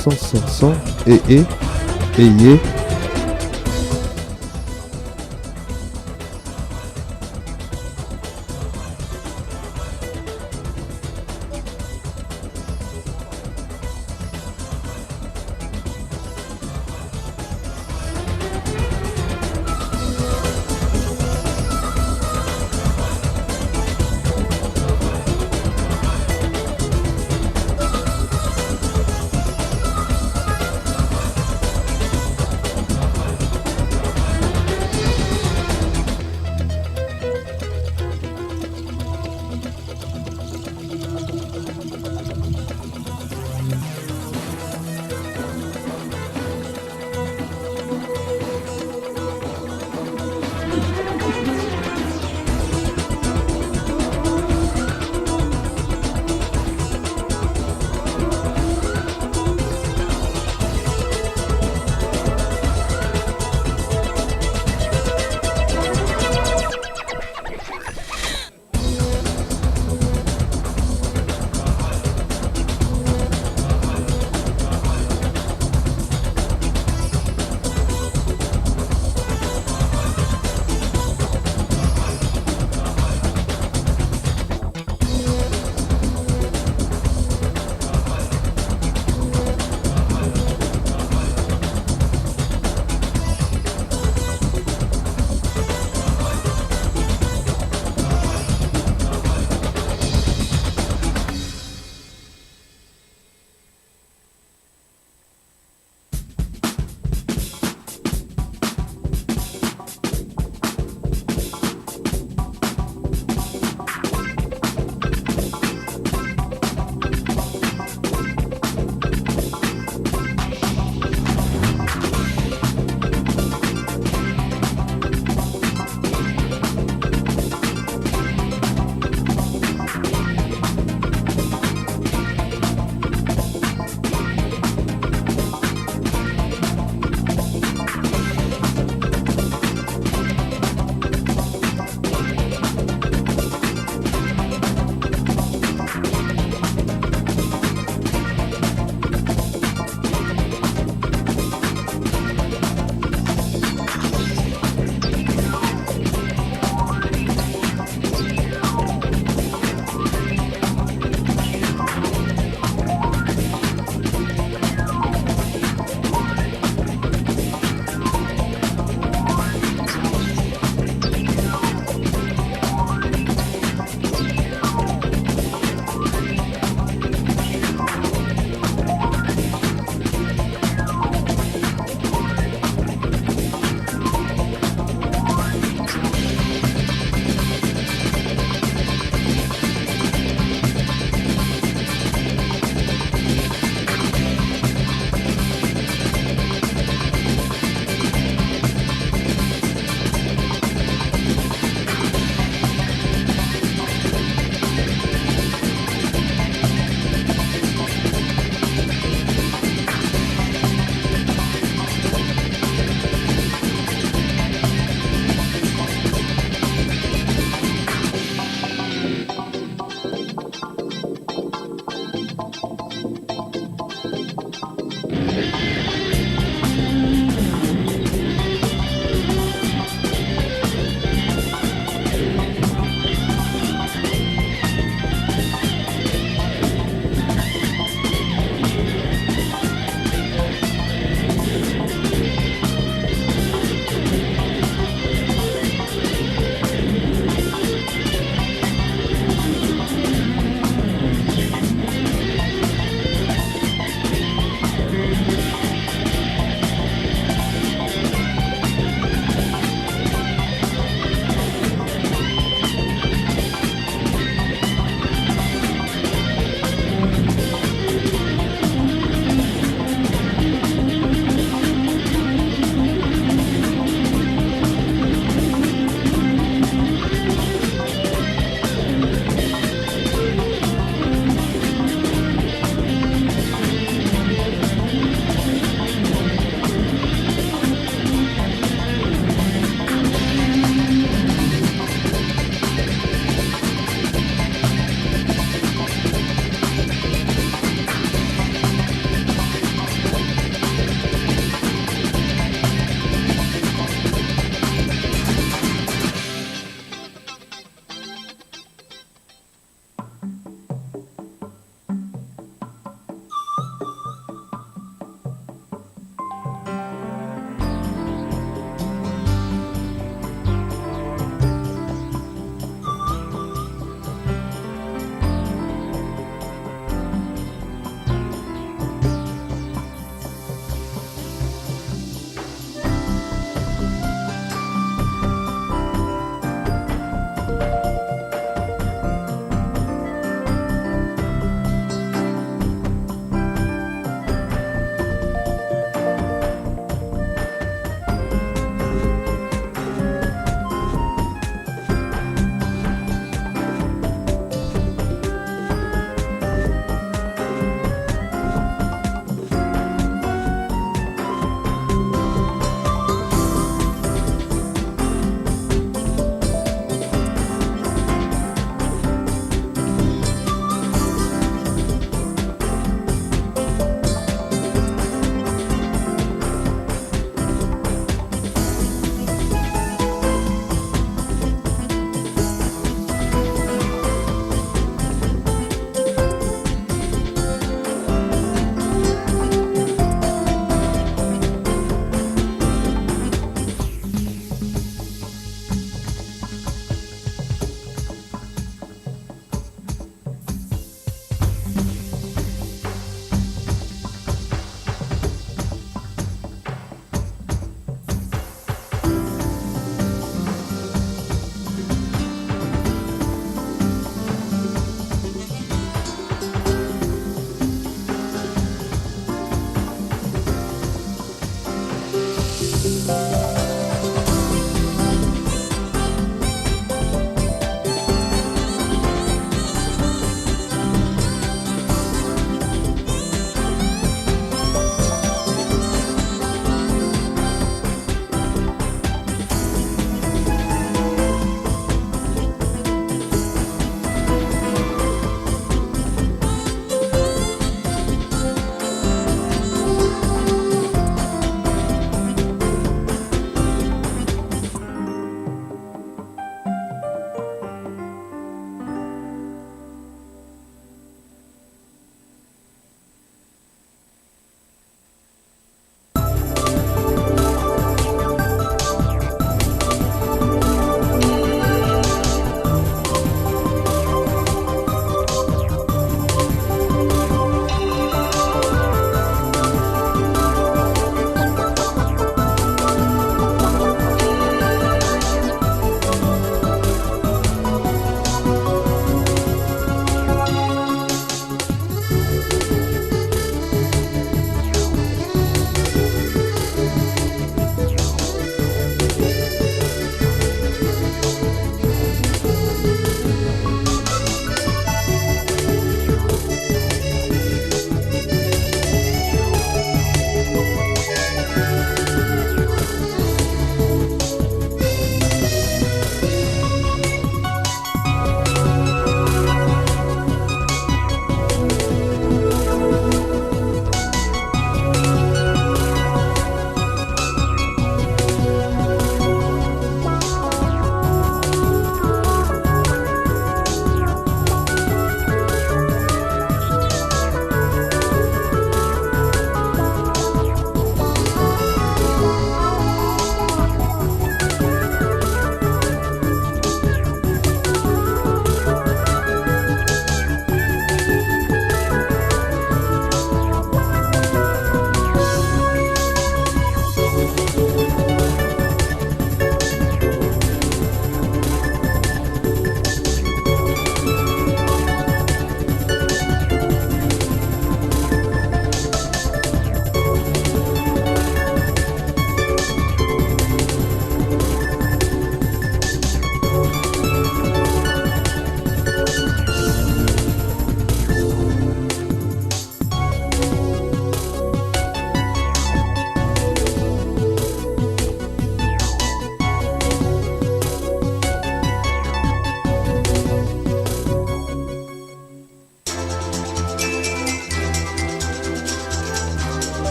100, et.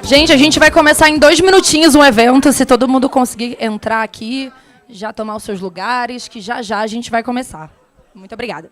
Gente, a gente vai começar em 2 minutinhos um evento. Se todo mundo conseguir entrar aqui, já tomar os seus lugares, que já já a gente vai começar. Muito obrigada.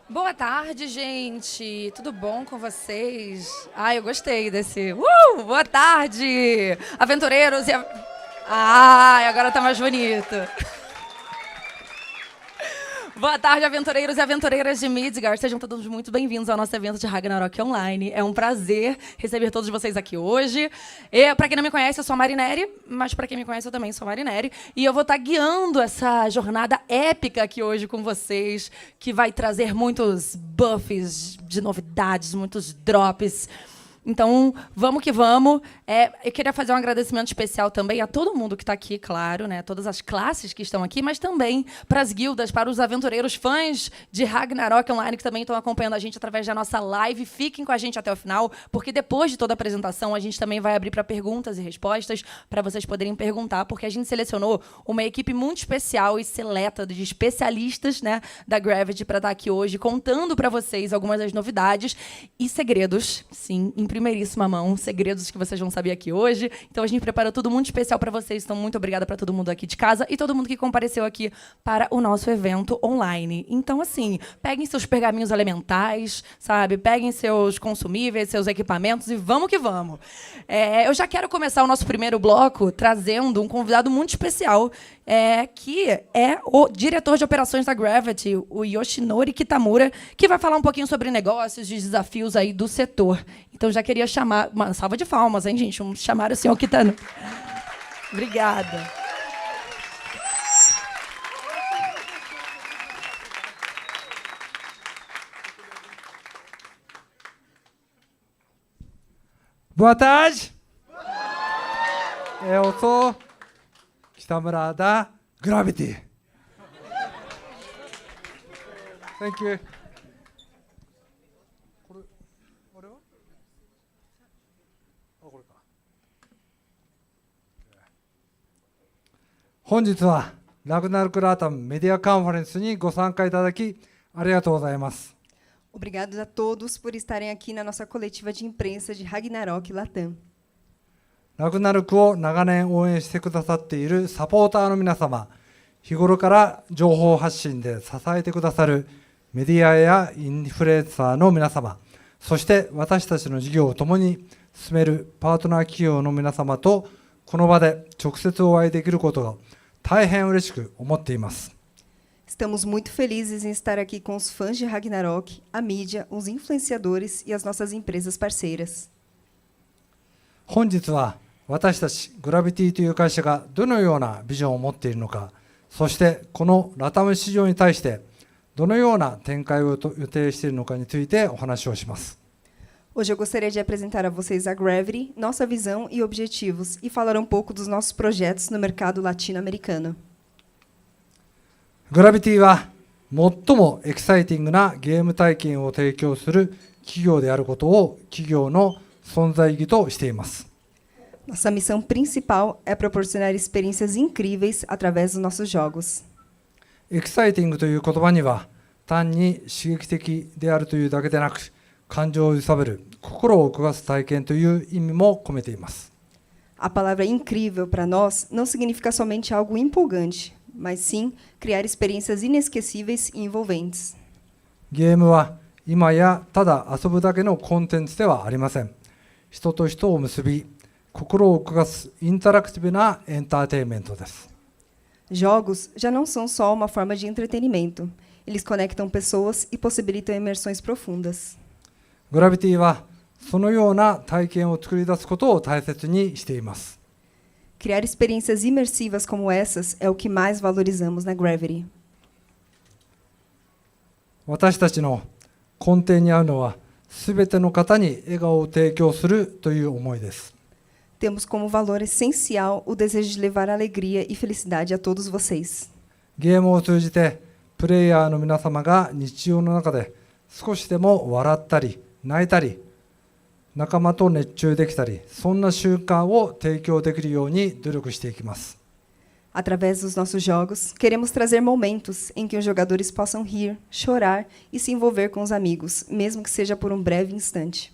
Boa tarde, gente. Tudo bom com vocês? Eu gostei desse. Boa tarde, aventureiros e... agora tá mais bonito. Boa tarde, aventureiros e aventureiras de Midgard. Sejam todos muito bem-vindos ao nosso evento de Ragnarok Online. É um prazer receber todos vocês aqui hoje. Para quem não me conhece, eu sou a Marinere, mas para quem me conhece, eu também sou a Marinere. E eu vou estar guiando essa jornada épica aqui hoje com vocês, que vai trazer muitos buffs de novidades, muitos drops. Então, vamos que vamos. Eu queria fazer um agradecimento especial também a todo mundo que está aqui, claro, né? Todas as classes que estão aqui, mas também para as guildas, para os aventureiros fãs de Ragnarok Online que também estão acompanhando a gente através da nossa live. Fiquem com a gente até o final, porque depois de toda a apresentação, a gente também vai abrir para perguntas e respostas, para vocês poderem perguntar, porque a gente selecionou uma equipe muito especial e seleta de especialistas, né, da Gravity para estar aqui hoje, contando para vocês algumas das novidades e segredos, sim, em primeiríssima mão, segredos que vocês vão saber aqui hoje. Então a gente preparou tudo muito especial para vocês. Então muito obrigada para todo mundo aqui de casa e todo mundo que compareceu aqui para o nosso evento online. Então assim, peguem seus pergaminhos elementais, sabe? Peguem seus consumíveis, seus equipamentos e vamos que vamos. Eu já quero começar o nosso primeiro bloco trazendo um convidado muito especial, que é o diretor de operações da Gravity, o Yoshinori Kitamura, que vai falar um pouquinho sobre negócios e desafios aí do setor. Então, já queria chamar... Uma salva de palmas, hein, gente? Vamos chamar o senhor Kitamura. Obrigada. Boa tarde. Eu sou Kitamura da Gravity. Thank you. 本日はラグナルクラータムメディアカンファレンスにご参加いただきありがとうございます。 Obrigado a todos por estarem aqui na nossa coletiva de imprensa de Ragnarok Latam. ラグナルクを長年応援してくださっているサポーターの皆様、日頃から情報発信で支えてくださるメディアやインフルエンサーの皆様、そして私たちの事業を共に進めるパートナー企業の皆様とこの場で直接お会いできることが大変嬉しく思っています。 Estamos muito felizes em estar aqui com os fãs de Ragnarok, a mídia, os influenciadores e as nossas empresas parceiras. 本日は私たちグラビティという会社がどのようなビジョンを持っているのか、そしてこのラタム市場に対してどのような展開を予定しているのかについてお話をします。 Hoje eu gostaria de apresentar a vocês a Gravity, nossa visão e objetivos, e falar um pouco dos nossos projetos no mercado latino-americano. グラビティは最もエキサイティングなゲーム体験を提供する企業であることを企業の存在意義としています。 Nossa missão principal é proporcionar experiências incríveis através dos nossos jogos. エキサイティングという言葉には単に刺激的であるというだけでなく、感情を揺さぶる、心を動かす体験という意味も込めています。 A palavra incrível para nós não significa somente algo empolgante, mas sim criar experiências inesquecíveis e envolventes. ゲームは今やただ遊ぶだけのコンテンツではありません。人と人を結び、心を動かすインタラクティブなエンターテインメントです。 Jogos já não são só uma forma de entretenimento. Eles conectam pessoas e possibilitam imersões profundas. グラビティはそのような体験を作り出すことを大切にしています。 Criar experiências imersivas como essas é o que mais valorizamos na Gravity. 私たちの根底にあるのは、すべての方に笑顔を提供するという思いです。 Temos como valor essencial o desejo de levar alegria e felicidade a todos vocês. ゲームを通じてプレイヤーの皆様が日常の中で少しでも笑ったり泣いたり仲間と熱中できたり、そんな習慣を提供できるように努力していきます。 Através dos nossos jogos, queremos trazer momentos em que os jogadores possam rir, chorar e se envolver com os amigos, mesmo que seja por um breve instante.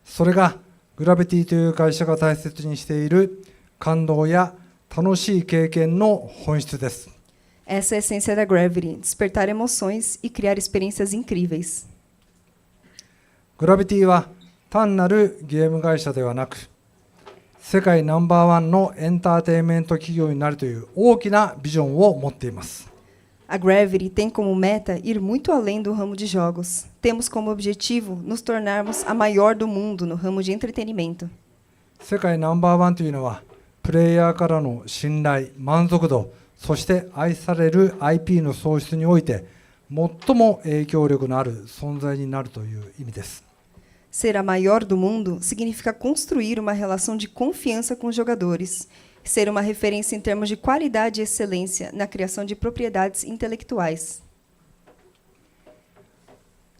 それがグラビティという会社が大切にしている感動や楽しい経験の本質です。 Essa é a essência da Gravity, despertar emoções e criar experiências incríveis. グラビティは単なるゲーム会社ではなく、世界ナンバーワンのエンターテインメント企業になるという大きなビジョンを持っています。 A Gravity tem como meta ir muito além do ramo de jogos. Temos como objetivo nos tornarmos a maior do mundo no ramo de entretenimento. 世界ナンバーワンというのは、プレイヤーからの信頼、満足度、そして愛される IP の創出において、最も影響力のある存在になるという意味です。Ser a maior do mundo significa construir uma relação de confiança com os jogadores, ser uma referência em termos de qualidade e excelência na criação de propriedades intelectuais.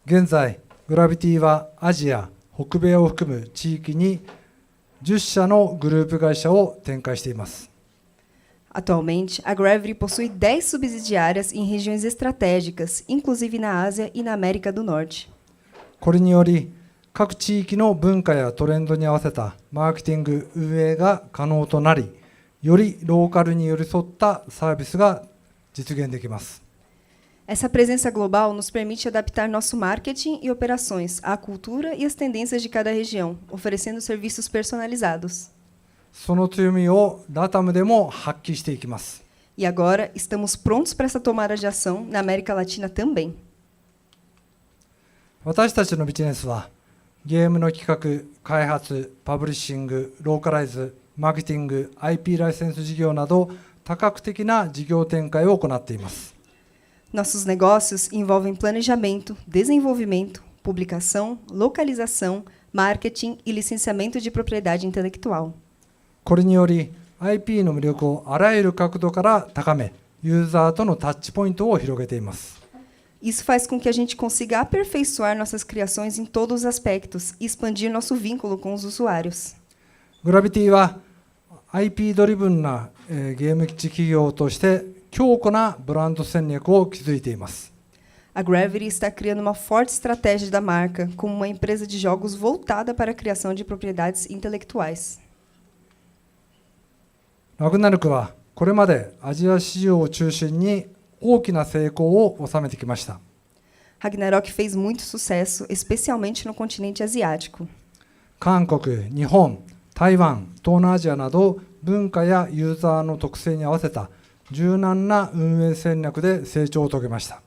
現在、グラビティはアジア、北米を含む地域に10社のグループ会社を展開しています。 Atualmente, a Gravity possui 10 subsidiárias em regiões estratégicas, inclusive na Ásia e na América do Norte. これにより、各地域の文化やトレンドに合わせたマーケティング運営が可能となり、よりローカルに寄り添ったサービスが実現できます。 Essa presença global nos permite adaptar nosso marketing e operações à cultura e às tendências de cada região, oferecendo serviços personalizados. その強みをラタムでも発揮していきます。 E agora, estamos prontos para essa tomada de ação na América Latina também. 私たちのビジネスは、ゲームの企画、開発、パブリッシング、ローカライズ、マーケティング、IP ライセンス事業など多角的な事業展開を行っています。 Nossos negócios envolvem planejamento, desenvolvimento, publicação, localização, marketing e licenciamento de propriedade intelectual. これにより IP の魅力をあらゆる角度から高め、ユーザーとのタッチポイントを広げています。 Isso faz com que a gente consiga aperfeiçoar nossas criações em todos os aspectos e expandir nosso vínculo com os usuários. グラビティは IP ドリブンなゲーム機企業として強固なブランド戦略を築いています。 A Gravity está criando uma forte estratégia da marca como uma empresa de jogos voltada para a criação de propriedades intelectuais. ラグナルクはこれまでアジア市場を中心に大きな成功を収めてきました。 Ragnarok fez muito sucesso, especialmente no continente asiático. 韓国、日本、台湾、東南アジアなど文化やユーザーの特性に合わせた柔軟な運営戦略で成長を遂げました。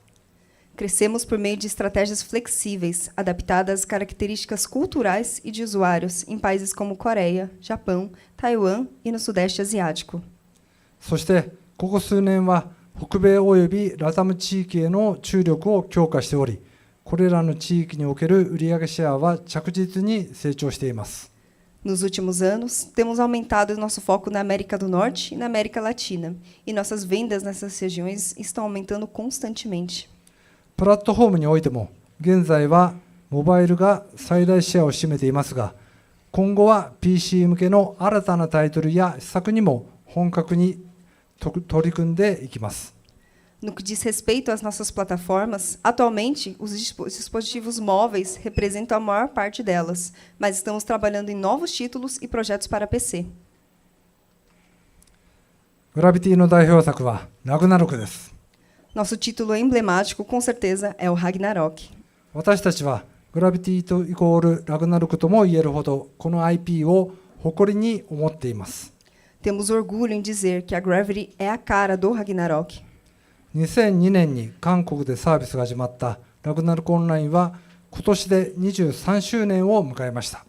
Crescemos por meio de estratégias flexíveis, adaptadas às características culturais e de usuários em países como Coreia, Japão, Taiwan e no Sudeste Asiático. そしてここ数年は北米およびラタム地域への注力を強化しており、これらの地域における売上シェアは着実に成長しています。 Nos últimos anos, temos aumentado nosso foco na América do Norte e na América Latina, e nossas vendas nessas regiões estão aumentando constantemente. プラットフォームにおいても現在はモバイルが最大シェアを占めていますが、今後は PC 向けの新たなタイトルや施策にも本格に取り組んでいきます。 No que diz respeito às nossas plataformas, atualmente os dispositivos móveis representam a maior parte delas, mas estamos trabalhando em novos títulos e projetos para PC. グラビティの代表作はラグナロクです。 Nosso título emblemático, com certeza, é o Ragnarok. 私たちはグラビティとイコールラグナロクとも言えるほどこの IP を誇りに思っています。 Temos orgulho em dizer que a Gravity é a cara do Ragnarok. 2002年に韓国でサービスが始まったラグナロクオンラインは今年で23周年を迎えました。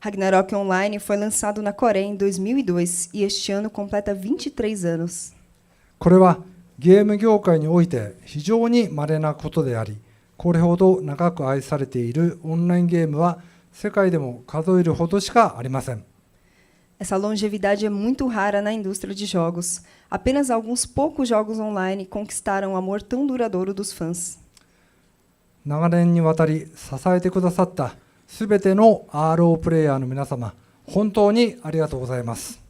Ragnarok Online foi lançado na Coreia em 2002 e este ano completa 23 anos. これはゲーム業界において非常に稀なことであり、これほど長く愛されているオンラインゲームは世界でも数えるほどしかありません。 Essa longevidade é muito rara na indústria de jogos. Apenas alguns poucos jogos online conquistaram o amor tão duradouro dos fãs. 長年にわたり支えてくださったすべての RO プレイヤーの皆様、本当にありがとうございます。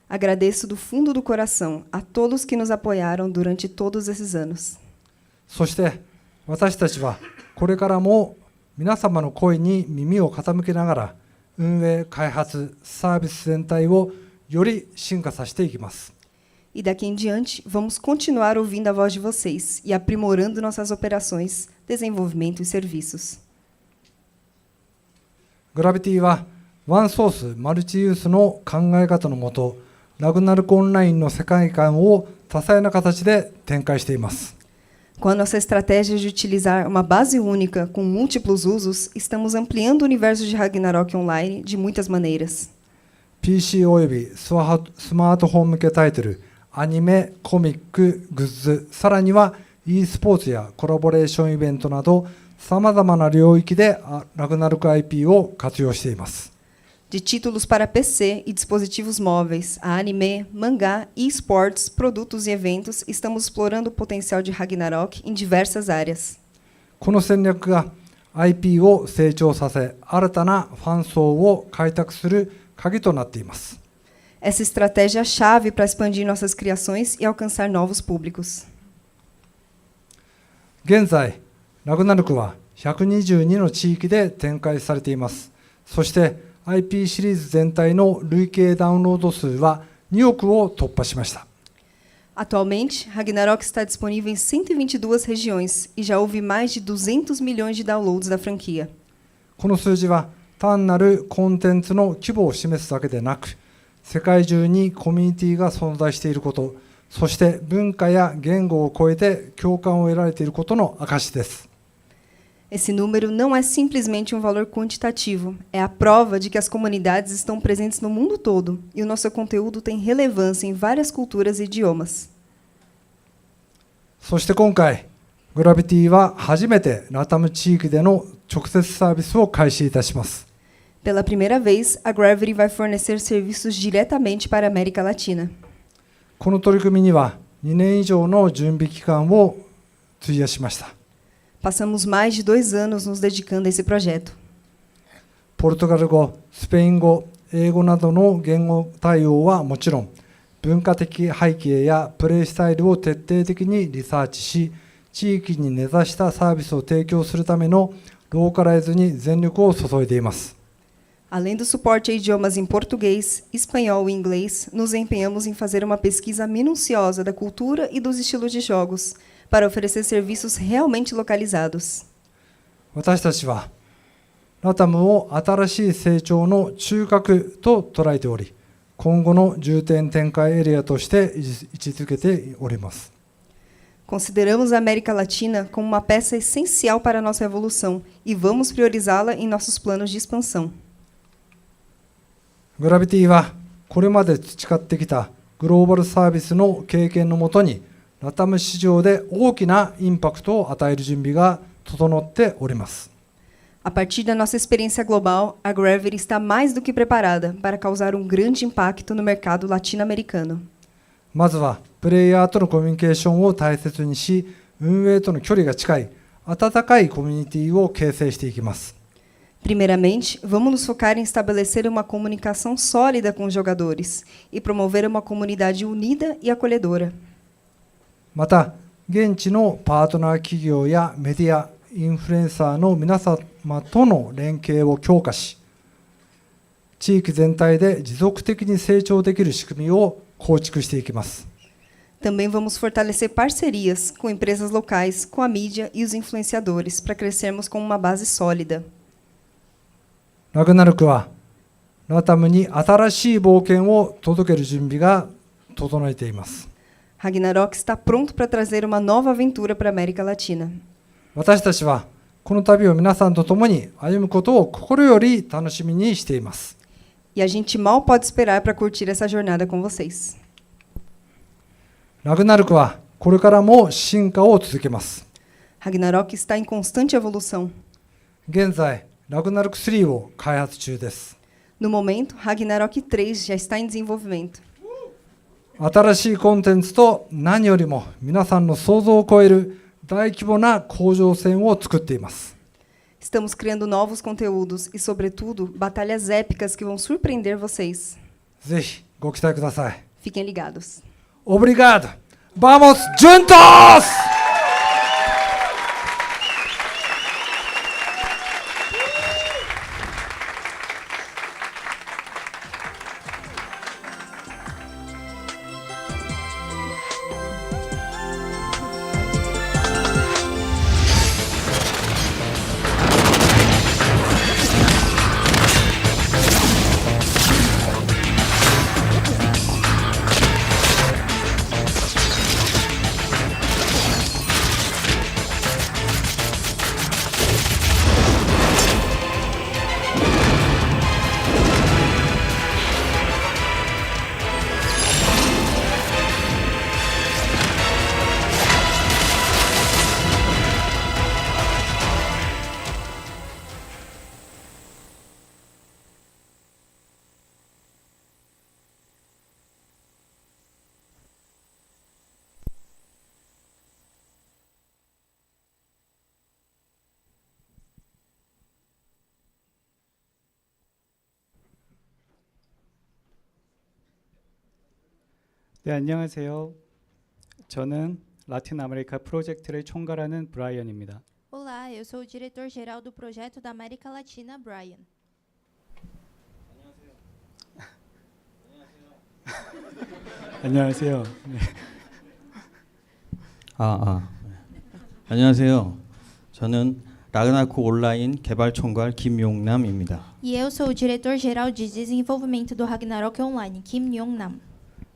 Agradeço do fundo do coração a todos que nos apoiaram durante todos esses anos. そして私たちはこれからも皆様の声に耳を傾けながら運営、開発、サービス全体をより進化させていきます。 E daqui em diante, vamos continuar ouvindo a voz de vocês e aprimorando nossas operações, desenvolvimento e serviços. グラビティはワンソースマルチユースの考え方のもと、ラグナルクオンラインの世界観を多彩な形で展開しています。 Com a nossa estratégia de utilizar uma base única com múltiplos usos, estamos ampliando o universo de Ragnarok Online de muitas maneiras. PC およびスマートフォン向けタイトル、アニメ、コミック、グッズ、さらには e スポーツやコラボレーションイベントなどさまざまな領域でラグナルク IP を活用しています。De títulos para PC e dispositivos móveis, a anime, mangá, esportes, produtos e eventos, estamos explorando o potencial de Ragnarok em diversas áreas. この戦略が IP を成長させ、新たなファン層を開拓する鍵となっています。Essa estratégia é a chave para expandir nossas criações e alcançar novos públicos. 現在、ラグナルクは122の地域で展開されています。そして IP シリーズ全体の累計ダウンロード数は2億を突破しました。Atualmente, Ragnarok está disponível em 122 regiões e já houve mais de 200 milhões de downloads da franquia. この数字は単なるコンテンツの規模を示すだけでなく、世界中にコミュニティが存在していること、そして文化や言語を超えて共感を得られていることの証です。Esse número não é simplesmente um valor quantitativo, é a prova de que as comunidades estão presentes no mundo todo e o nosso conteúdo tem relevância em várias culturas e idiomas. そして今回、グラビティは初めてラタム地域での直接サービスを開始いたします。Pela primeira vez, a Gravity vai fornecer serviços diretamente para a América Latina. この取り組みには2年以上の準備期間を費やしました。Passamos mais de 2 anos nos dedicando a esse projeto. ポルトガル語、スペイン語、英語などの言語対応はもちろん、文化的背景やプレイスタイルを徹底的にリサーチし、地域に根ざしたサービスを提供するためのローカライズに全力を注いでいます。Além do suporte a idiomas em português, espanhol e inglês, nos empenhamos em fazer uma pesquisa minuciosa da cultura e dos estilos de jogos, para oferecer serviços realmente localizados. 私たちはラタムを新しい成長の中核と捉えており、今後の重点展開エリアとして位置づけております。Consideramos a América Latina como uma peça essencial para a nossa evolução e vamos priorizá-la em nossos planos de expansão. グラビティはこれまで培ってきたグローバルサービスの経験のもとに、ラタム市場で大きなインパクトを与える準備が整っております。A partir da nossa experiência global, a Gravity está mais do que preparada para causar um grande impacto no mercado latino-americano. まずはプレイヤーとのコミュニケーションを大切にし、運営との距離が近い温かいコミュニティを形成していきます。Primeiramente, vamos nos focar em estabelecer uma comunicação sólida com os jogadores e promover uma comunidade unida e acolhedora. また、現地のパートナー企業やメディア、インフルエンサーの皆様との連携を強化し、地域全体で持続的に成長できる仕組みを構築していきます。Também vamos fortalecer parcerias com empresas locais, com a mídia e os influenciadores para crescermos com uma base sólida. ラグナルクはラタムに新しい冒険を届ける準備が整えています。Ragnarok está pronto para trazer uma nova aventura para a América Latina. 私たちはこの旅を皆さんと共に歩むことを心より楽しみにしています。E a gente mal pode esperar para curtir essa jornada com vocês. ラグナルクはこれからも進化を続けます。Ragnarok está em constante evolução. 現在、ラグナルク3を開発中です。No momento, Ragnarok 3 já está em desenvolvimento. 新しいコンテンツと何よりも皆さんの想像を超える大規模な甲状腺を作っています。Estamos criando novos conteúdos e, sobretudo, batalhas épicas que vão surpreender vocês. ぜひご期待ください。Fiquem ligados. Obrigado! Vamos juntos! 네, 안녕하세요. 저는 라틴 아메리카 프로젝트를 총괄하는 브라이언입니다. Olá, eu sou o diretor-geral do projeto da América Latina, Brian. 안녕하세요. 네. 안녕하세요. 저는 라그나로크 온라인 개발 총괄 김용남입니다. E eu sou o diretor-geral de desenvolvimento do Ragnarok Online, Kim Yong-nam.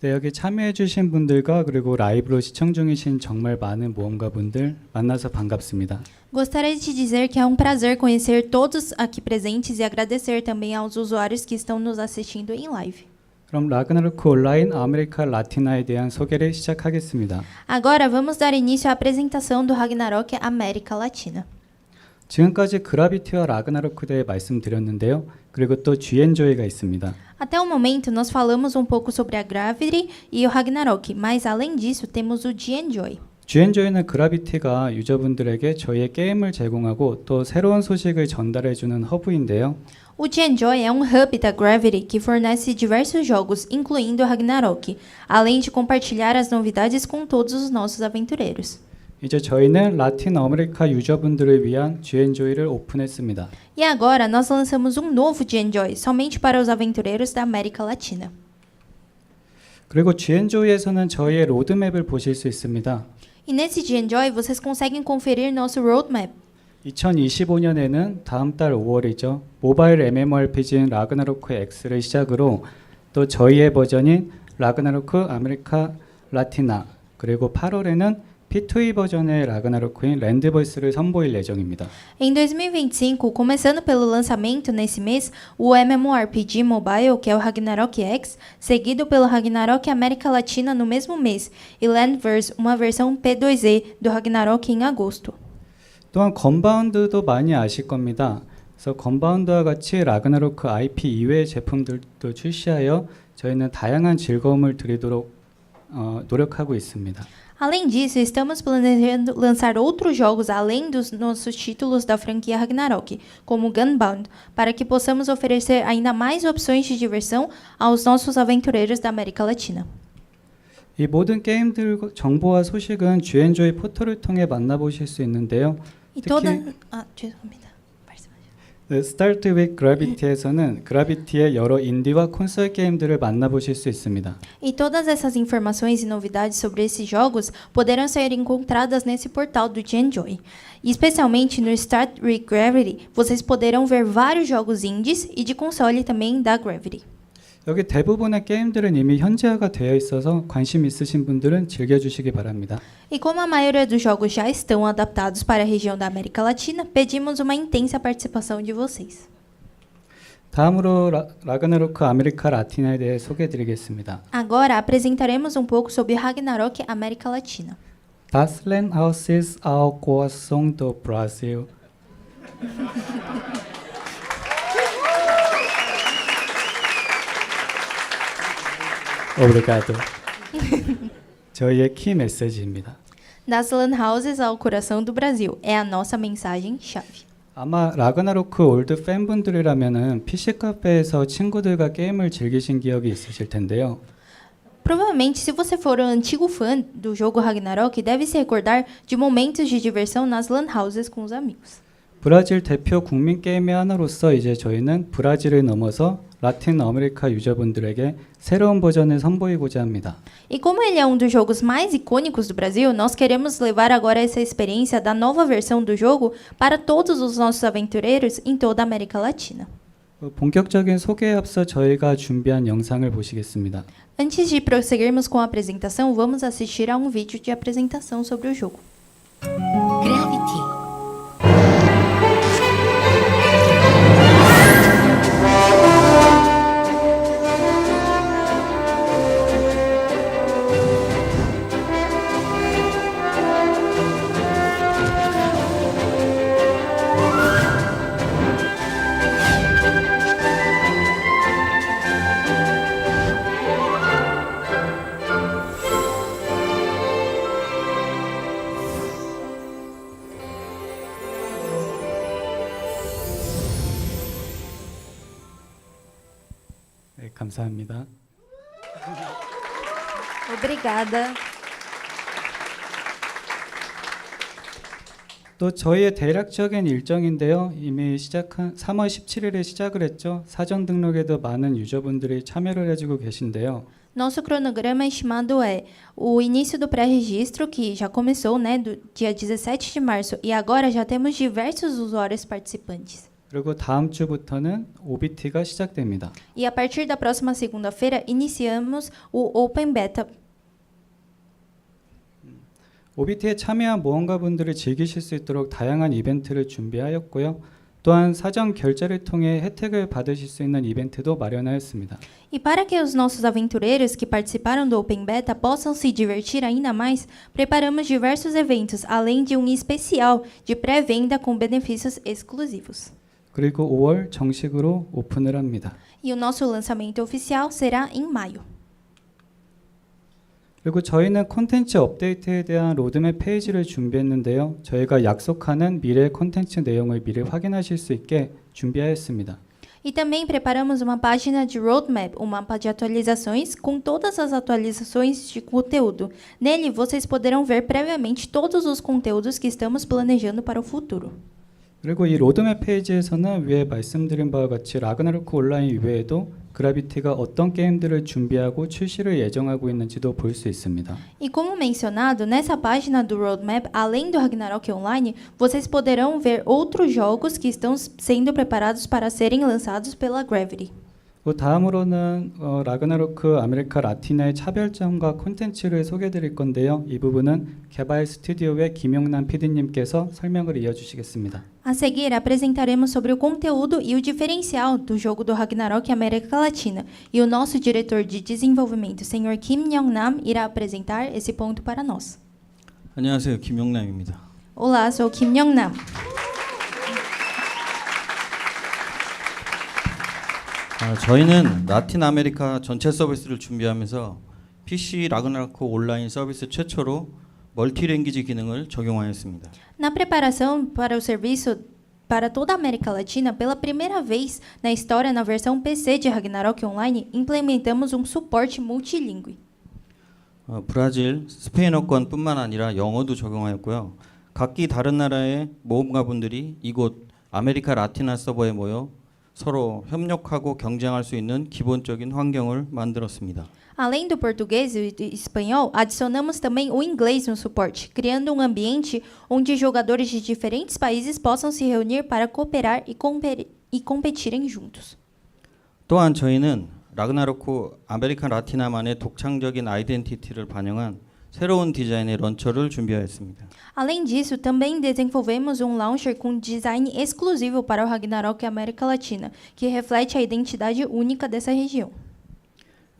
네, 여기 참여해주신 분들과 그리고 라이브로 시청 중이신 정말 많은 모험가분들 만나서 반갑습니다. Gostaria de te dizer que é um prazer conhecer todos aqui presentes e agradecer também aos usuários que estão nos assistindo em live. 그럼 라그나로크 온라인 아메리카 라티나에 대한 소개를 시작하겠습니다. Agora vamos dar início à apresentação do Ragnarok América Latina. 지금까지 그라비티와 라그나로크에 대해 말씀드렸는데요. 그리고 또 GN조이가 있습니다. Até o momento nós falamos um pouco sobre a Gravity e o Ragnarok, mas além disso temos o G&Joy. GN조이는 그라비티가 유저분들에게 저희의 게임을 제공하고 또 새로운 소식을 전달해주는 허브인데요. O G&Joy é um hub da Gravity que fornece diversos jogos, incluindo o Ragnarok, além de compartilhar as novidades com todos os nossos aventureiros. 이제 저희는 라틴 아메리카 유저분들을 위한 GN조이를 오픈했습니다. E agora nós lançamos um novo G&Joy, somente para os aventureiros da América Latina. 그리고 GN조이에서는 저희의 로드맵을 보실 수 있습니다. E nesse G&Joy vocês conseguem conferir nosso roadmap. 2025년에는 다음 달 5월이죠. 모바일 MMORPG인 라그나로크 X를 시작으로 또 저희의 버전인 라그나로크 아메리카 라티나 그리고 8월에는 P2E 버전의 라그나로크인 랜드버스를 선보일 예정입니다. Em 2025, começando pelo lançamento nesse mês, o MMORPG Mobile, que é o Ragnarok X, seguido pelo Ragnarok América Latina no mesmo mês, e Landverse, uma versão P2E do Ragnarok em agosto. 또한 건바운드도 많이 아실 겁니다. 그래서 건바운드와 같이 라그나로크 IP 이외의 제품들도 출시하여 저희는 다양한 즐거움을 드리도록 노력하고 있습니다. Além disso, estamos planejando lançar outros jogos além dos nossos títulos da franquia Ragnarok, como Gunbound, para que possamos oferecer ainda mais opções de diversão aos nossos aventureiros da América Latina. 이 모든 게임들 정보와 소식은 GN조이 포털을 통해 만나보실 수 있는데요. E 특히 toda... 죄송합니다. Start with Gravity에서는 그라비티의 여러 인디와 콘솔 게임들을 만나보실 수 있습니다. E todas essas informações e novidades sobre esses jogos poderão ser encontradas nesse portal do G&Joy. Especialmente no Start with Gravity, vocês poderão ver vários jogos indies e de console também da Gravity. 여기 대부분의 게임들은 이미 현지화가 되어 있어서 관심 있으신 분들은 즐겨주시기 바랍니다. E como a maioria dos jogos já estão adaptados para a região da América Latina, pedimos uma intensa participação de vocês. 다음으로 라그나로크 아메리카 라티나에 대해 소개해드리겠습니다. Agora apresentaremos um pouco sobre Ragnarok América Latina. Das Landhaus ist ao coração do Brasil. Obrigado. 저희의 키 메시지입니다. Das Lan Houses ao coração do Brasil é a nossa mensagem-chave. 아마 라그나로크 올드 팬분들이라면은 PC 카페에서 친구들과 게임을 즐기신 기억이 있으실 텐데요. Provavelmente, se você for um antigo fã do jogo Ragnarok, deve se recordar de momentos de diversão nas Lan Houses com os amigos. 브라질 대표 국민 게임의 하나로서 이제 저희는 브라질을 넘어서 라틴 아메리카 유저분들에게 새로운 버전을 선보이고자 합니다. E como ele é um dos jogos mais icônicos do Brasil, nós queremos levar agora essa experiência da nova versão do jogo para todos os nossos aventureiros em toda a América Latina. 본격적인 소개에 앞서 저희가 준비한 영상을 보시겠습니다. Antes de prosseguirmos com a apresentação, vamos assistir a um vídeo de apresentação sobre o jogo. Gravity. 네, 감사합니다. Obrigada. 또 저희의 대략적인 일정인데요. 이미 3월 17일에 시작을 했죠. 사전 등록에도 많은 유저분들이 참여를 해주고 계신데요. Nosso cronograma estimado é o início do pré-registro, que já começou, né, do dia 17 de março, e agora já temos diversos usuários participantes. 그리고 다음 주부터는 OBT가 시작됩니다. E a partir da próxima segunda-feira, iniciamos o Open Beta. OBT에 참여한 모험가분들이 즐기실 수 있도록 다양한 이벤트를 준비하였고요. 또한 사전 결제를 통해 혜택을 받으실 수 있는 이벤트도 마련하였습니다. E para que os nossos aventureiros que participaram do Open Beta possam se divertir ainda mais, preparamos diversos eventos, além de um especial de pré-venda com benefícios exclusivos. 그리고 5월 정식으로 오픈을 합니다. E o nosso lançamento oficial será em maio. 그리고 저희는 콘텐츠 업데이트에 대한 로드맵 페이지를 준비했는데요. 저희가 약속하는 미래 콘텐츠 내용을 미리 확인하실 수 있게 준비하였습니다. E também preparamos uma página de roadmap, um mapa de atualizações com todas as atualizações de conteúdo. Nele, vocês poderão ver previamente todos os conteúdos que estamos planejando para o futuro. 그리고 이 로드맵 페이지에서는 위에 말씀드린 바와 같이 라그나로크 온라인 이외에도 그라비티가 어떤 게임들을 준비하고 출시를 예정하고 있는지도 볼 수 있습니다. E como mencionado, nessa página do roadmap, além do Ragnarok Online, vocês poderão ver outros jogos que estão sendo preparados para serem lançados pela Gravity. 다음으로는 라그나로크 아메리카 라티나의 차별점과 콘텐츠를 소개해드릴 건데요. 이 부분은 개발 스튜디오의 김용남 PD님께서 설명을 이어주시겠습니다. A seguir, apresentaremos sobre o conteúdo e o diferencial do jogo do Ragnarok América Latina. E o nosso diretor de desenvolvimento, Sr. Kim Young-nam, irá apresentar esse ponto para nós. 안녕하세요. 김용남입니다. Olá, sou Kim Young-nam. 저희는 라틴 아메리카 전체 서비스를 준비하면서 PC 라그나로크 온라인 서비스 최초로 멀티랭귀지 기능을 적용하였습니다. Na preparação para o serviço para toda a América Latina, pela primeira vez na história, na versão PC de Ragnarok Online, implementamos um suporte multilingüe. 브라질, 스페인어권뿐만 아니라 영어도 적용하였고요. 각기 다른 나라의 모험가분들이 이곳 아메리카 라티나 서버에 모여 서로 협력하고 경쟁할 수 있는 기본적인 환경을 만들었습니다. Além do português e do espanhol, adicionamos também o inglês no suporte, criando um ambiente onde jogadores de diferentes países possam se reunir para cooperar e competirem juntos. 또한 저희는 라그나로크 아메리카 라티나만의 독창적인 아이덴티티를 반영한 새로운 디자인의 런처를 준비하였습니다. Além disso, também desenvolvemos um launcher com design exclusivo para o Ragnarok América Latina, que reflete a identidade única dessa região.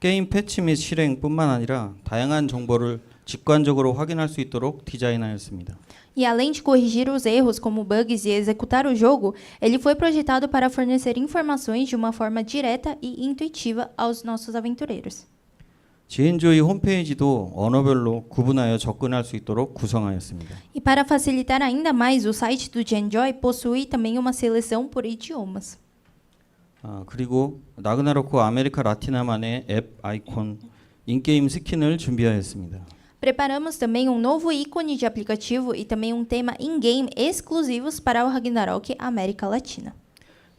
게임 패치 및 실행뿐만 아니라 다양한 정보를 직관적으로 확인할 수 있도록 디자인하였습니다. E além de corrigir os erros como bugs e executar o jogo, ele foi projetado para fornecer informações de uma forma direta e intuitiva aos nossos aventureiros. 지엔조이 홈페이지도 언어별로 구분하여 접근할 수 있도록 구성하였습니다. E para facilitar ainda mais, o site do Genjoy possui também uma seleção por idiomas. 그리고 라그나로크 아메리카 라티나만의 앱 아이콘, 인게임 스킨을 준비하였습니다. Preparamos também um novo ícone de aplicativo e também um tema in-game exclusivos para o Ragnarok América Latina.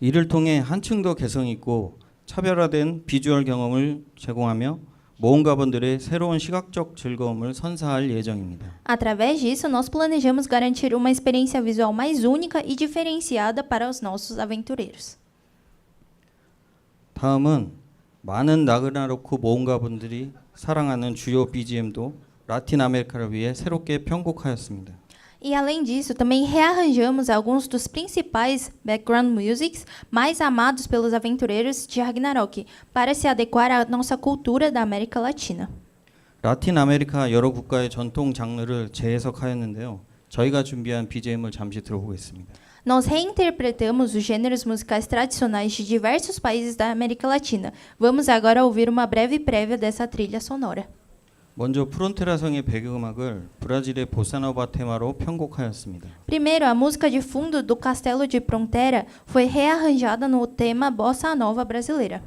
이를 통해 한층 더 개성 있고 차별화된 비주얼 경험을 제공하며 모험가분들의 새로운 시각적 즐거움을 선사할 예정입니다. Através disso, nós planejamos garantir uma experiência visual mais única e diferenciada para os nossos aventureiros. 다음은 많은 라그나로크 모험가분들이 사랑하는 주요 BGM도 라틴 아메리카를 위해 새롭게 편곡하였습니다. E além disso, também rearranjamos alguns dos principais background musics mais amados pelos aventureiros de Ragnarok para se adequar à nossa cultura da América Latina. 라틴 아메리카 여러 국가의 전통 장르를 재해석하였는데요. 저희가 준비한 BGM을 잠시 들어보겠습니다. Nós reinterpretamos os gêneros musicais tradicionais de diversos países da América Latina. Vamos agora ouvir uma breve prévia dessa trilha sonora. 먼저 프론테라 성의 배경음악을 브라질의 보사노바 테마로 편곡하였습니다. Primeiro, a música de fundo do Castelo de Frontera foi rearranjada no tema bossa nova brasileira.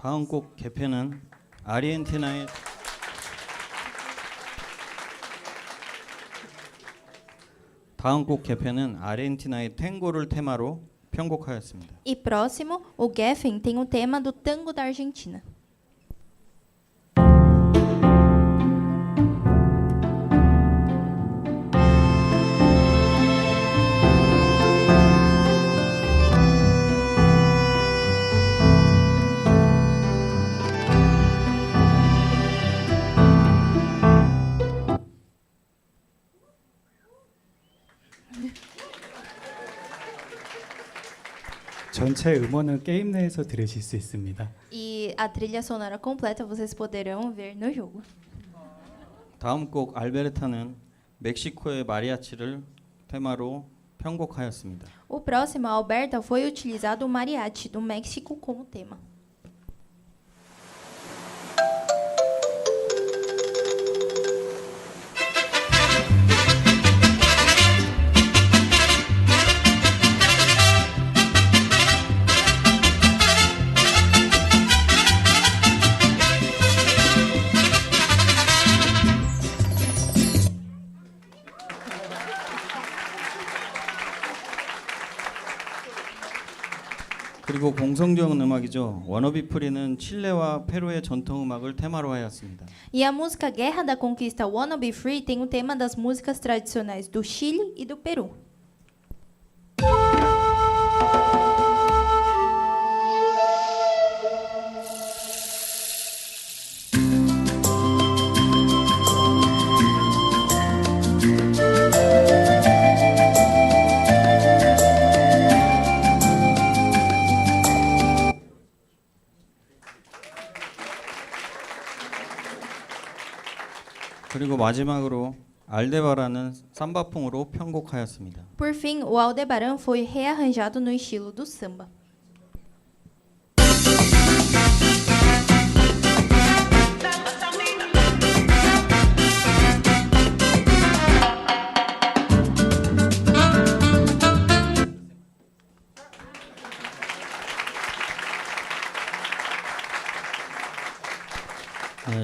다음 곡 개편은 아르헨티나의 탱고를 테마로 편곡하였습니다. E próximo, o Geffen tem o tema do tango da Argentina. 전체 음원은 게임 내에서 들으실 수 있습니다. E a trilha sonora completa vocês poderão ver no jogo. 다음 곡 알베르타는 멕시코의 마리아치를 테마로 편곡하였습니다. O próximo, a Alberta, foi utilizado o mariachi do México como tema. 그리고 공성적인 음악이죠. 워너비 프리는 칠레와 페루의 전통 음악을 테마로 하였습니다. E a música Guerra da Conquista Wanna Be Free tem o tema das músicas tradicionais do Chile e do Peru. 그리고 마지막으로 알데바라는 삼바풍으로 편곡하였습니다. Por fim, o Aldebaran foi rearranjado no estilo do samba.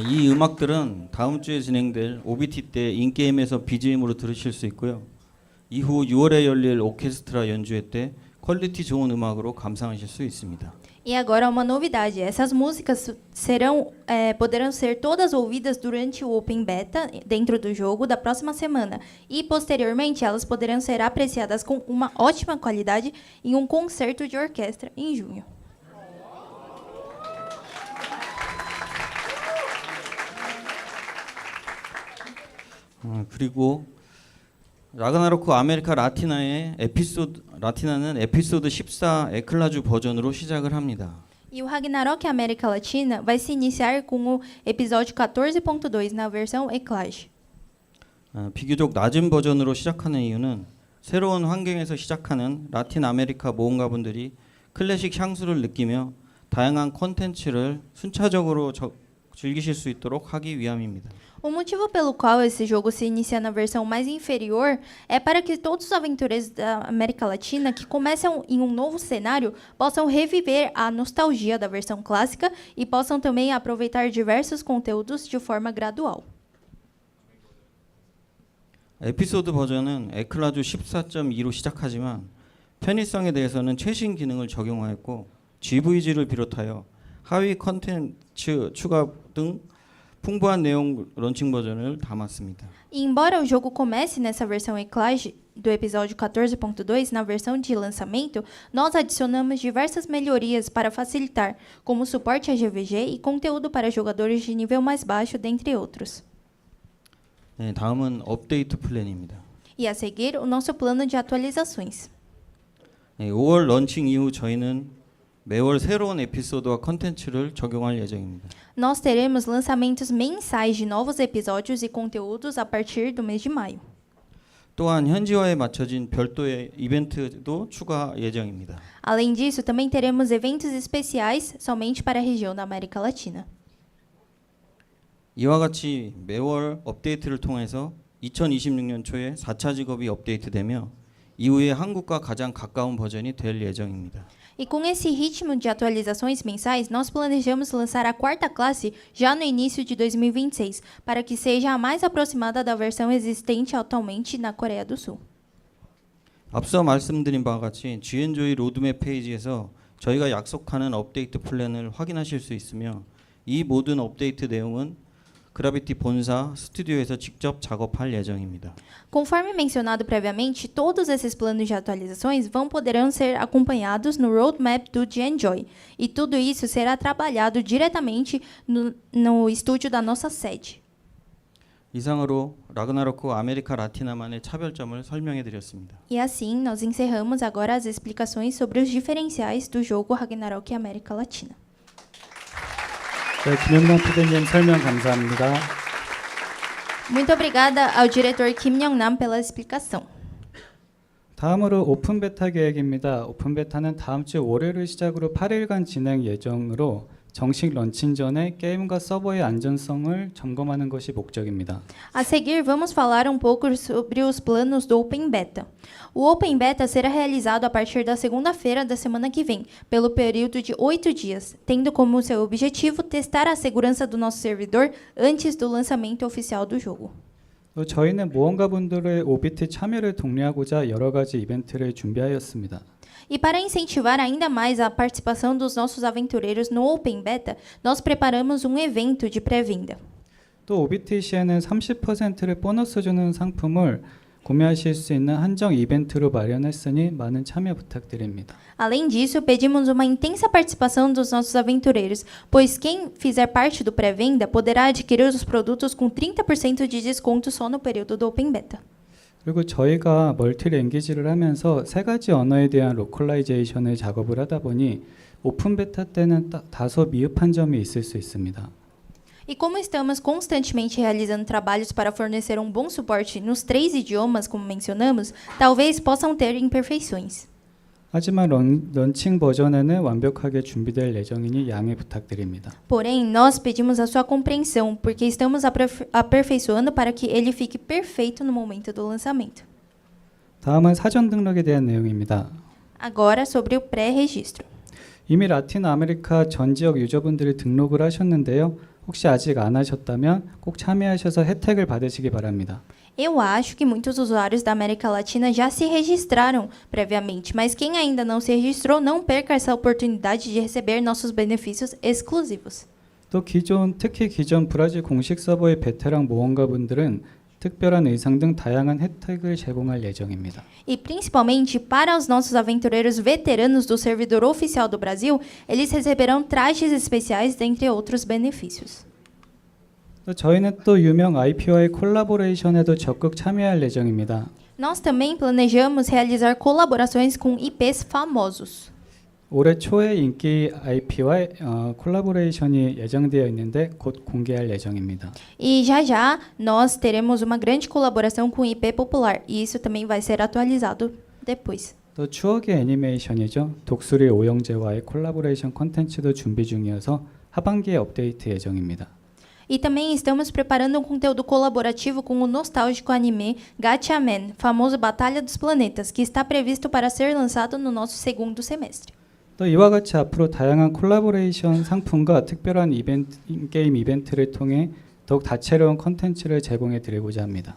이 음악들은 다음 주에 진행될 OBT 때 인게임에서 BGM으로 들으실 수 있고요. 이후 6월에 열릴 오케스트라 연주회 때 퀄리티 좋은 음악으로 감상하실 수 있습니다. E agora uma novidade, essas músicas poderão ser todas ouvidas durante o Open Beta dentro do jogo da próxima semana e posteriormente elas poderão ser apreciadas com uma ótima qualidade em um concerto de orquestra em junho. 그리고 라그나로크 아메리카 라티나는 에피소드 14 에클라주 버전으로 시작을 합니다. E o Ragnarok América Latina vai se iniciar com o episódio 14.2 na versão Eclage. 비교적 낮은 버전으로 시작하는 이유는 새로운 환경에서 시작하는 라틴 아메리카 모험가분들이 클래식 향수를 느끼며 다양한 콘텐츠를 순차적으로 즐기실 수 있도록 하기 위함입니다. O motivo pelo qual esse jogo se inicia na versão mais inferior é para que todos os aventureiros da América Latina que começam em um novo cenário possam reviver a nostalgia da versão clássica e possam também aproveitar diversos conteúdos de forma gradual. 에피소드 버전은 에클라주 14.2로 시작하지만 편의성에 대해서는 최신 기능을 적용하였고 GVG를 비롯하여 하위 컨텐츠 추가 등 풍부한 내용 런칭 버전을 담았습니다. E embora o jogo comece nessa versão Eclage do episódio 14.2, na versão de lançamento, nós adicionamos diversas melhorias para facilitar, como suporte a GVG e conteúdo para jogadores de nível mais baixo, dentre outros. 네, 다음은 업데이트 플랜입니다. E a seguir, o nosso plano de atualizações. 네, 5월 런칭 이후 저희는 매월 새로운 에피소드와 컨텐츠를 적용할 예정입니다. Nós teremos lançamentos mensais de novos episódios e conteúdos a partir do mês de maio. 또한 현지화에 맞춰진 별도의 이벤트도 추가 예정입니다. Além disso, também teremos eventos especiais somente para a região da América Latina. 이와 같이 매월 업데이트를 통해서 2026년 초에 4차 직업이 업데이트되며 이후에 한국과 가장 가까운 버전이 될 예정입니다. E com esse ritmo de atualizações mensais, nós planejamos lançar a quarta classe já no início de 2026, para que seja a mais aproximada da versão existente atualmente na Coreia do Sul. 앞서 말씀드린 바와 같이 GN조이 로드맵 페이지에서 저희가 약속하는 업데이트 플랜을 확인하실 수 있으며 이 모든 업데이트 내용은 그라비티 본사 스튜디오에서 직접 작업할 예정입니다. Conforme mencionado previamente, todos esses planos de atualizações poderão ser acompanhados no roadmap do GenJoy, e tudo isso será trabalhado diretamente no estúdio da nossa sede. 이상으로 라그나로크 아메리카 라티나만의 차별점을 설명해 드렸습니다. E assim, nós encerramos agora as explicações sobre os diferenciais do jogo Ragnarok América Latina. 네, 김영남 PD님 설명 감사합니다. Muito obrigada ao diretor Kim Young-nam pela explicação. 다음으로 오픈 베타 계획입니다. 오픈 베타는 다음 주 월요일을 시작으로 8일간 진행 예정으로 정식 런칭 전에 게임과 서버의 안전성을 점검하는 것이 목적입니다. A seguir, vamos falar pouco sobre os planos do Open Beta. O Open Beta será realizado a partir da segunda-feira da semana que vem, pelo período de 8 dias, tendo como seu objetivo testar a segurança do nosso servidor antes do lançamento oficial do jogo. 또 저희는 모험가분들의 OBT 참여를 독려하고자 여러 가지 이벤트를 준비하였습니다. E para incentivar ainda mais a participação dos nossos aventureiros no Open Beta, nós preparamos evento de pré-venda. 또 OBT 시에는 30%를 보너스 주는 상품을 구매하실 수 있는 한정 이벤트로 마련했으니 많은 참여 부탁드립니다. Além disso, pedimos uma intensa participação dos nossos aventureiros, pois quem fizer parte do pré-venda poderá adquirir os produtos com 30% de desconto só no período do Open Beta. 그리고 저희가 멀티 랭귀지를 하면서 세 가지 언어에 대한 로컬라이제이션을 작업을 하다 보니 오픈 베타 때는 다소 미흡한 점이 있을 수 있습니다. E como estamos constantemente realizando trabalhos para fornecer bom suporte nos 3 idiomas, como mencionamos, talvez possam ter imperfeições. 하지만 런칭 버전에는 완벽하게 준비될 예정이니 양해 부탁드립니다. Porém, nós pedimos a sua compreensão, porque estamos aperfeiçoando para que ele fique perfeito no momento do lançamento. 다음은 사전 등록에 대한 내용입니다. Agora, sobre o pré-registro. 이미 라틴 아메리카 전 지역 유저분들이 등록을 하셨는데요. 혹시 아직 안 하셨다면 꼭 참여하셔서 혜택을 받으시기 바랍니다. Eu acho que muitos usuários da América Latina já se registraram previamente, mas quem ainda não se registrou, não perca essa oportunidade de receber nossos benefícios exclusivos. 또 특히 기존 브라질 공식 서버의 베테랑 모험가분들은 특별한 의상 등 다양한 혜택을 제공할 예정입니다. E principalmente para os nossos aventureiros veteranos do servidor oficial do Brasil, eles receberão trajes especiais, dentre outros benefícios. 또 저희는 또 유명 IP와의 콜라보레이션에도 적극 참여할 예정입니다. Nós também planejamos realizar colaborações com IPs famosos. 올해 초에 인기 IP와 콜라보레이션이 예정되어 있는데 곧 공개할 예정입니다. E já já nós teremos uma grande colaboração com IP popular, e isso também vai ser atualizado depois. 또 추억의 애니메이션이죠. 독수리 오영재와의 콜라보레이션 콘텐츠도 준비 중이어서 하반기에 업데이트 예정입니다. E também estamos preparando conteúdo colaborativo com o nostálgico anime Gatchaman, famoso Batalha dos Planetas, que está previsto para ser lançado no nosso segundo semestre. 또 이와 같이 앞으로 다양한 콜라보레이션 상품과 특별한 게임 이벤트를 통해 더욱 다채로운 콘텐츠를 제공해 드리고자 합니다.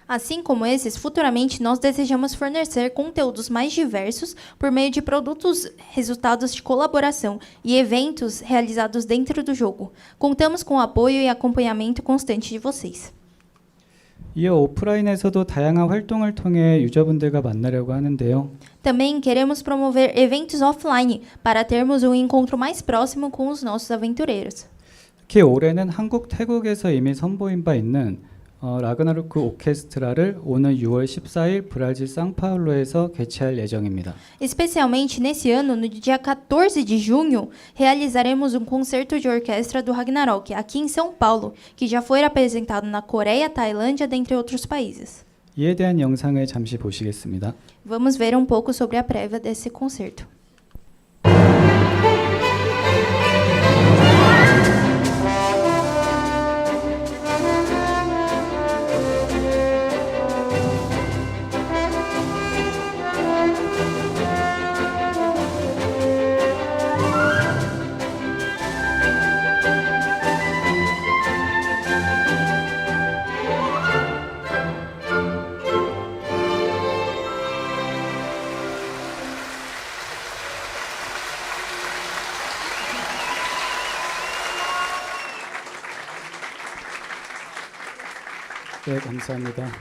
Assim como esses, futuramente nós desejamos fornecer conteúdos mais diversos por meio de produtos resultados de colaboração e eventos realizados dentro do jogo. Contamos com o apoio e acompanhamento constante de vocês. 이어 오프라인에서도 다양한 활동을 통해 유저분들과 만나려고 하는데요. Também queremos promover eventos offline para termos encontro mais próximo com os nossos aventureiros. 특히 올해는 한국, 태국에서 이미 선보인 바 있는 라그나로크 오케스트라를 오는 6월 14일 브라질 상파울루에서 개최할 예정입니다. Especialmente nesse ano, no dia 14 de junho, realizaremos concerto de orquestra do Ragnarok aqui em São Paulo, que já foi apresentado na Coreia, Tailândia, dentre outros países. 이에 대한 영상을 잠시 보시겠습니다. Vamos ver pouco sobre a prévia desse concerto. 네, 감사합니다.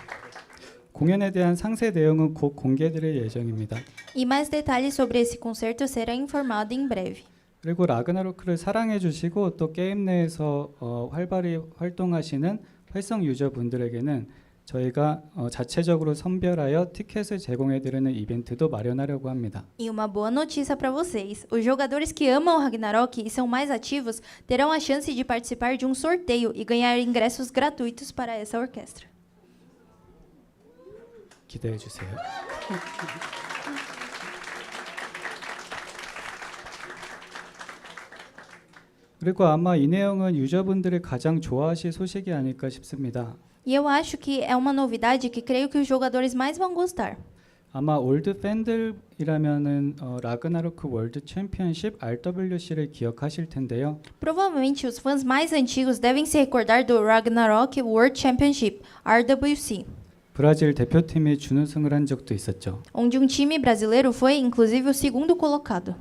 공연에 대한 상세 내용은 곧 공개드릴 예정입니다. E mais detalhes sobre esse concerto será informado em breve. 그리고 라그나로크를 사랑해 주시고 또 게임 내에서 활발히 활동하시는 활성 유저분들에게는 저희가 자체적으로 선별하여 티켓을 제공해 드리는 이벤트도 마련하려고 합니다. E uma boa notícia para vocês: os jogadores que amam o Ragnarok e são mais ativos terão a chance de participar de um sorteio e ganhar ingressos gratuitos para essa orquestra. 기대해 주세요. 그리고 아마 이 내용은 유저분들이 가장 좋아하실 소식이 아닐까 싶습니다. E eu acho que é uma novidade que creio que os jogadores mais vão gostar. 아마 올드 팬들이라면은 라그나로크 월드 챔피언십 RWC를 기억하실 텐데요. Provavelmente os fãs mais antigos devem se recordar do Ragnarok World Championship, RWC, 브라질 대표팀이 준우승을 한 적도 있었죠. onde um time brasileiro foi inclusive o segundo colocado.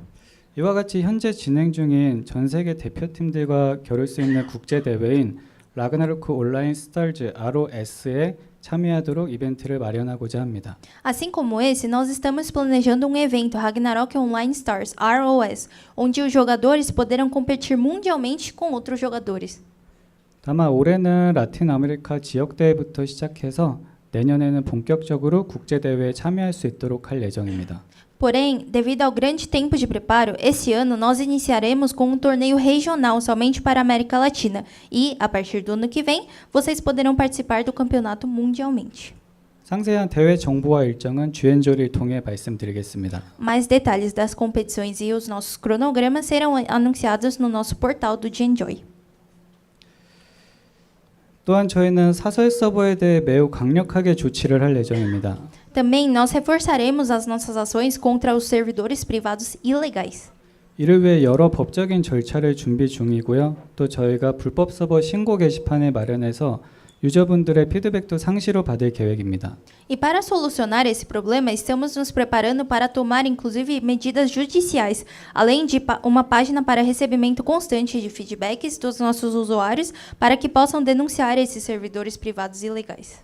이와 같이 현재 진행 중인 전 세계 대표팀들과 겨룰 수 있는 국제 대회인 라그나로크 온라인 스타즈 ROS에 참여하도록 이벤트를 마련하고자 합니다. Assim como esse, nós estamos planejando um evento Ragnarok Online Stars, ROS, onde os jogadores poderão competir mundialmente com outros jogadores. 다만 올해는 라틴 아메리카 지역 대회부터 시작해서 내년에는 본격적으로 국제 대회에 참여할 수 있도록 할 예정입니다. Porém, devido ao grande tempo de preparo, esse ano nós iniciaremos com um torneio regional somente para a América Latina e, a partir do ano que vem, vocês poderão participar do campeonato mundialmente. 상세한 대회 정보와 일정은 주엔조를 통해 말씀드리겠습니다. Mais detalhes das competições e os nossos cronogramas serão anunciados no nosso portal do Genjoy. 또한 저희는 사설 서버에 대해 매우 강력하게 조치를 할 예정입니다. Também nós reforçaremos as nossas ações contra os servidores privados ilegais. 이를 위해 여러 법적인 절차를 준비 중이고요. 또 저희가 불법 서버 신고 게시판을 마련해서 유저분들의 피드백도 상시로 받을 계획입니다. E para solucionar esse problema, estamos nos preparando para tomar inclusive medidas judiciais, além de uma página para recebimento constante de feedbacks dos nossos usuários para que possam denunciar esses servidores privados ilegais.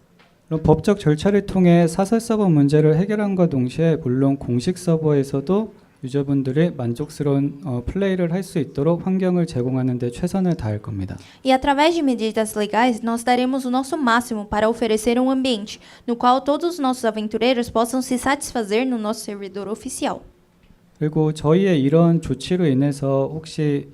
그럼 법적 절차를 통해 사설 서버 문제를 해결함과 동시에 물론 공식 서버에서도 유저분들이 만족스러운 플레이를 할 수 있도록 환경을 제공하는 데 최선을 다할 겁니다. E através de medidas legais, nós daremos o nosso máximo para oferecer um ambiente no qual todos os nossos aventureiros possam se satisfazer no nosso servidor oficial. 그리고 저희의 이런 조치로 인해서 혹시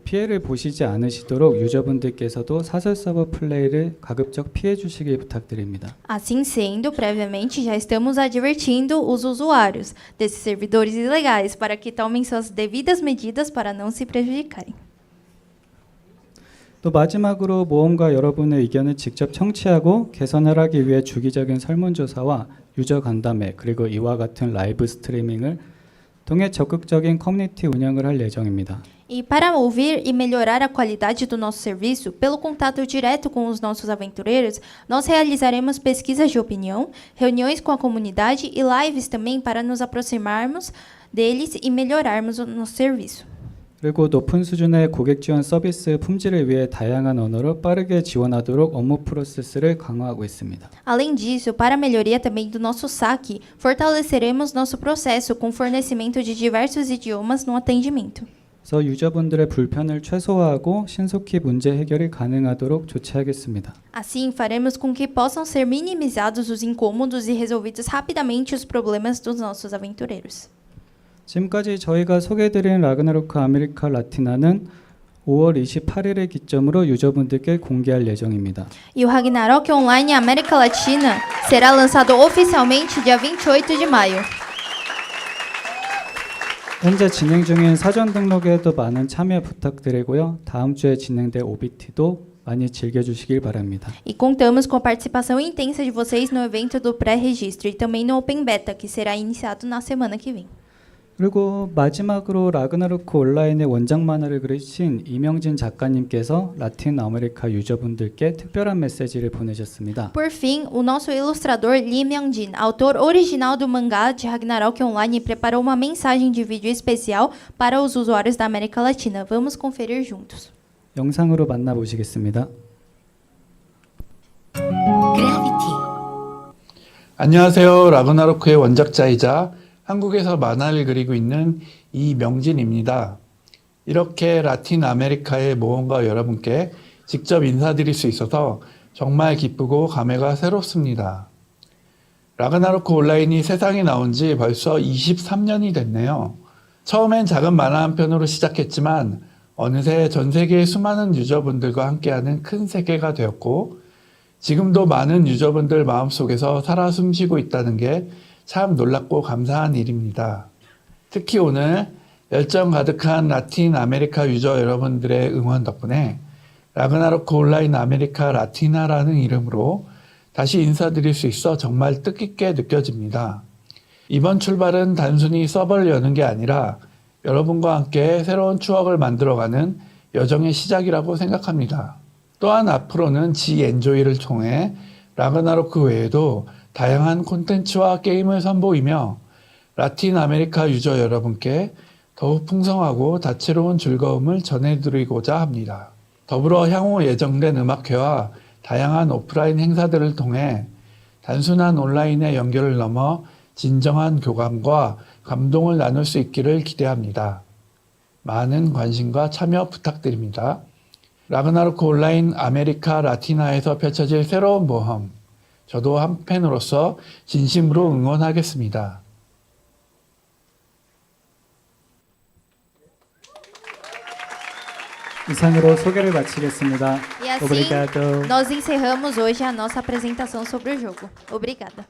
피해를 보시지 않으시도록 유저분들께서도 사설 서버 플레이를 가급적 피해 주시길 부탁드립니다. Assim sendo, previamente já estamos advertindo os usuários desses servidores ilegais para que tomem suas devidas medidas para não se prejudicarem. 또 마지막으로 모험가 여러분의 의견을 직접 청취하고 개선을 하기 위해 주기적인 설문조사와 유저 간담회 그리고 이와 같은 라이브 스트리밍을 통해 적극적인 커뮤니티 운영을 할 예정입니다. E para ouvir e melhorar a qualidade do nosso serviço, pelo contato direto com os nossos aventureiros, nós realizaremos pesquisas de opinião, reuniões com a comunidade e lives também para nos aproximarmos deles e melhorarmos o nosso serviço. 그리고 높은 수준의 고객 지원 서비스 품질을 위해 다양한 언어로 빠르게 지원하도록 업무 프로세스를 강화하고 있습니다. Além disso, para a melhoria também do nosso saque, fortaleceremos nosso processo com fornecimento de diversos idiomas no atendimento. 그래서 유저분들의 불편을 최소화하고 신속히 문제 해결이 가능하도록 조치하겠습니다. Assim, faremos com que possam ser minimizados os incômodos e resolvidos rapidamente os problemas dos nossos aventureiros. 지금까지 저희가 소개해드린 라그나로크 아메리카 라티나는 5월 28일을 기점으로 유저분들께 공개할 예정입니다. E o Ragnarok Online América Latina será lançado oficialmente dia 28 de maio. 현재 진행 중인 사전 등록에도 많은 참여 부탁드리고요. 다음 주에 진행될 OBT도 많이 즐겨주시길 바랍니다. E contamos com a participação intensa de vocês no evento do pré-registro e também no Open Beta, que será iniciado na semana que vem. 그리고 마지막으로 라그나로크 온라인의 원작 만화를 그리신 이명진 작가님께서 라틴 아메리카 유저분들께 특별한 메시지를 보내셨습니다. Por fim, o nosso ilustrador Lee Myung-jin, autor original do mangá de Ragnarok Online, preparou uma mensagem de vídeo especial para os usuários da América Latina. Vamos conferir juntos. 영상으로 만나보시겠습니다. Gravity. 안녕하세요. 라그나로크의 원작자이자 한국에서 만화를 그리고 있는 이명진입니다. 이렇게 라틴 아메리카의 모험가 여러분께 직접 인사드릴 수 있어서 정말 기쁘고 감회가 새롭습니다. 라그나로크 온라인이 세상에 나온 지 벌써 23년이 됐네요. 처음엔 작은 만화 한 편으로 시작했지만 어느새 전 세계의 수많은 유저분들과 함께하는 큰 세계가 되었고 지금도 많은 유저분들 마음속에서 살아 숨쉬고 있다는 게 참 놀랍고 감사한 일입니다. 특히 오늘 열정 가득한 라틴 아메리카 유저 여러분들의 응원 덕분에 라그나로크 온라인 아메리카 라티나라는 이름으로 다시 인사드릴 수 있어 정말 뜻깊게 느껴집니다. 이번 출발은 단순히 서버를 여는 게 아니라 여러분과 함께 새로운 추억을 만들어가는 여정의 시작이라고 생각합니다. 또한 앞으로는 지엔조이를 통해 라그나로크 외에도 다양한 콘텐츠와 게임을 선보이며 라틴 아메리카 유저 여러분께 더욱 풍성하고 다채로운 즐거움을 전해드리고자 합니다. 더불어 향후 예정된 음악회와 다양한 오프라인 행사들을 통해 단순한 온라인의 연결을 넘어 진정한 교감과 감동을 나눌 수 있기를 기대합니다. 많은 관심과 참여 부탁드립니다. 라그나로크 온라인 아메리카 라티나에서 펼쳐질 새로운 모험, 저도 한 팬으로서 진심으로 응원하겠습니다. 이상으로 소개를 마치겠습니다. E assim, Obrigado. nós encerramos hoje a nossa apresentação sobre o jogo. Obrigada.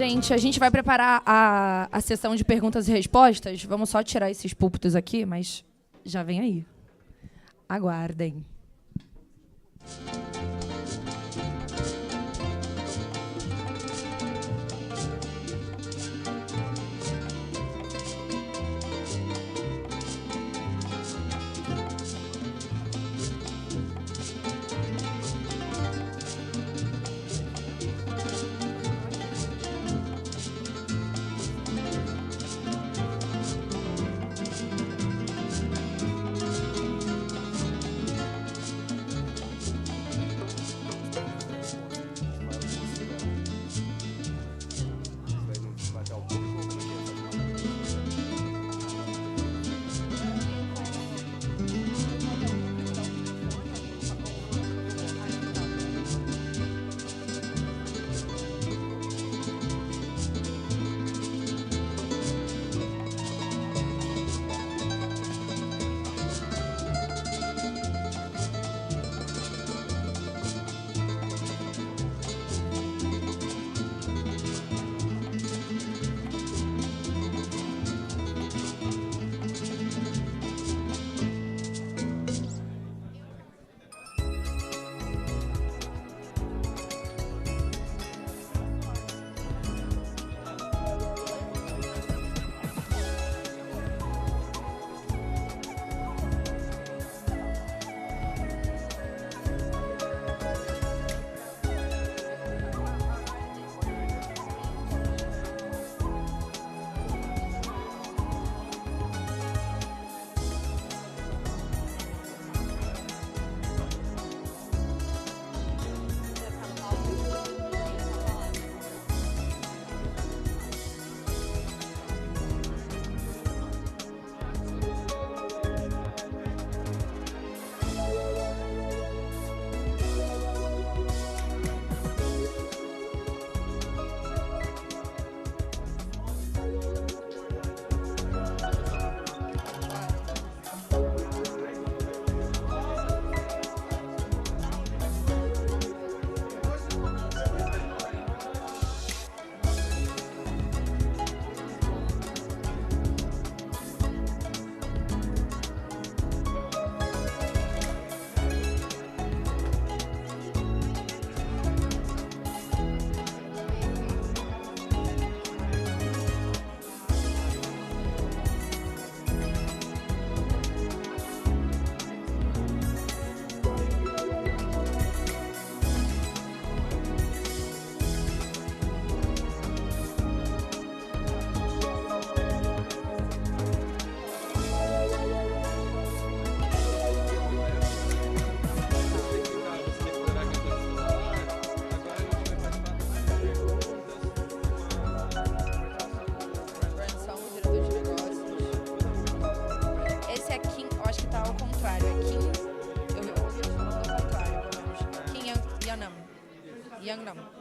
Gente, a gente vai preparar a sessão de perguntas e respostas. Vamos só tirar esses púlpitos aqui, mas já vem aí. Aguardem. santuário. É Kim. Eu ouvi o nome do santuário, pelo menos. Kim Yangnam. Yangnam.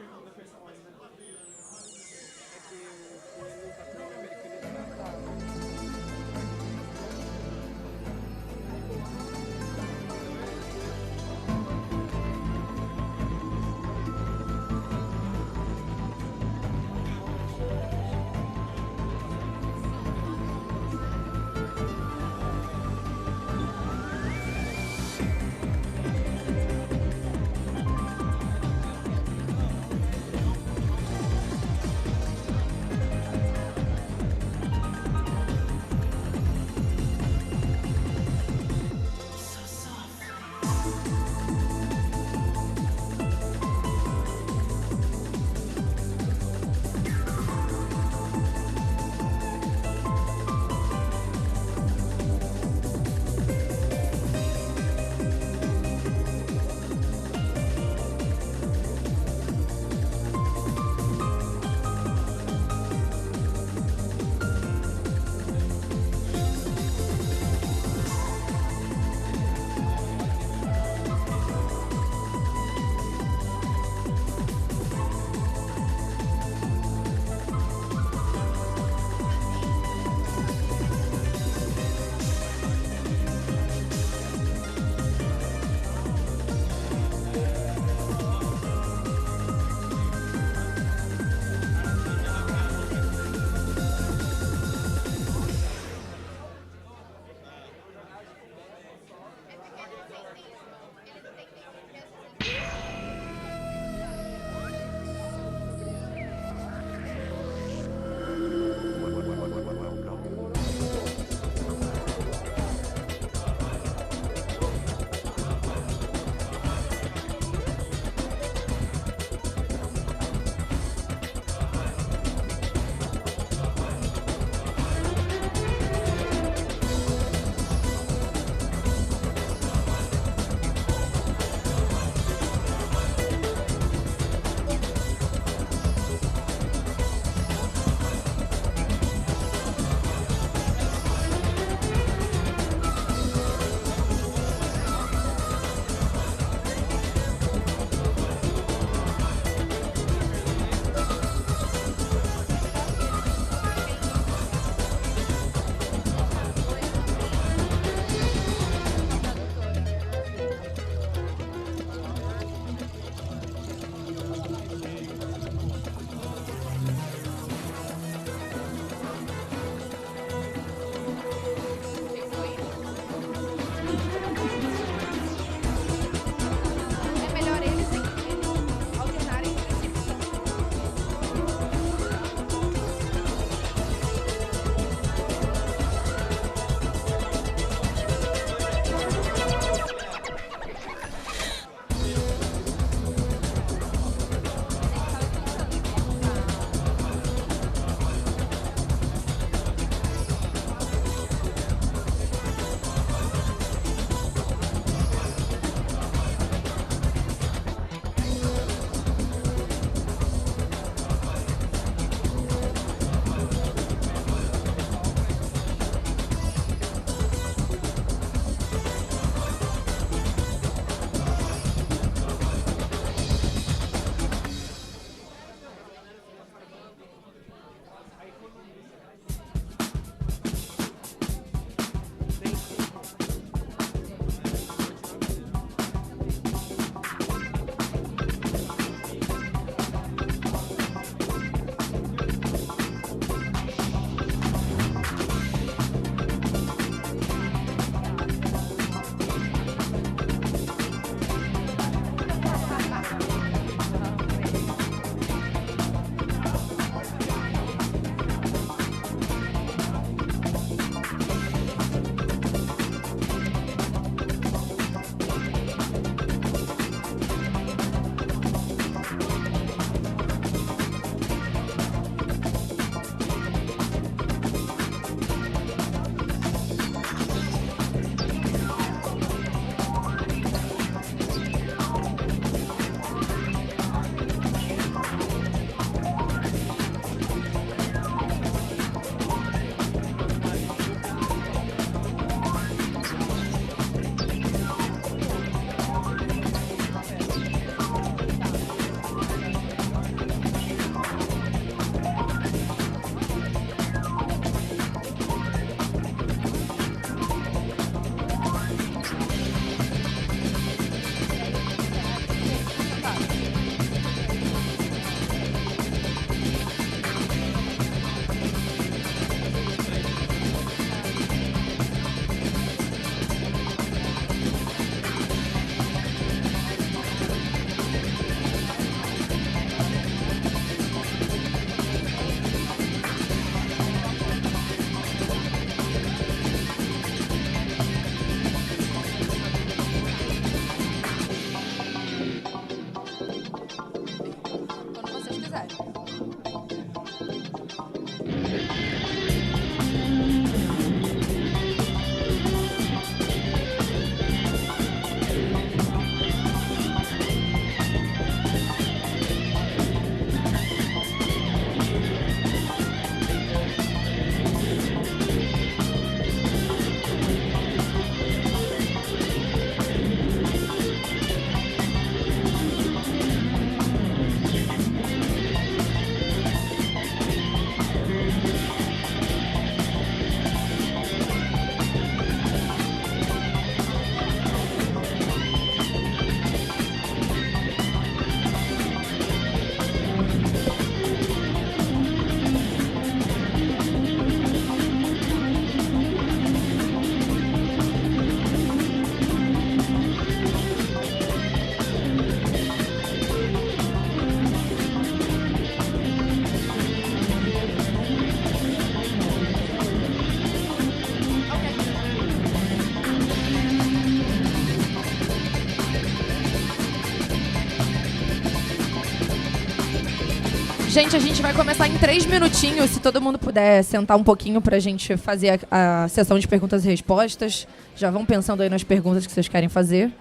Gente, a gente vai começar em 3 minutinhos. Se todo mundo puder sentar um pouquinho pra gente fazer a sessão de perguntas e respostas. Já vão pensando aí nas perguntas que vocês querem fazer.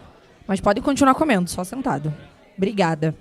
Mas podem continuar comendo, só sentado. Obrigada.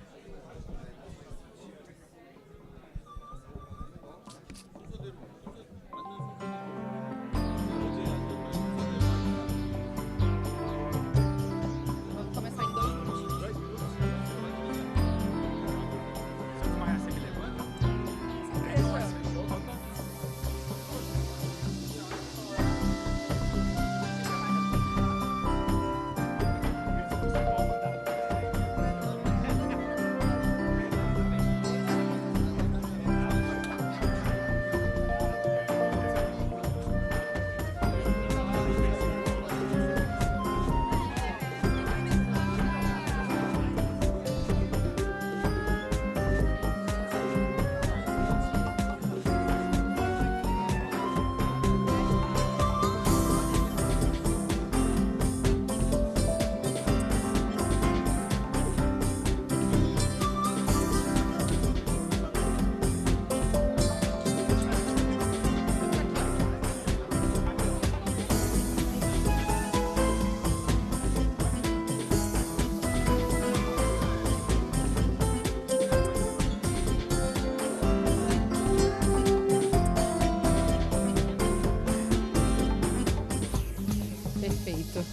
Perfeito.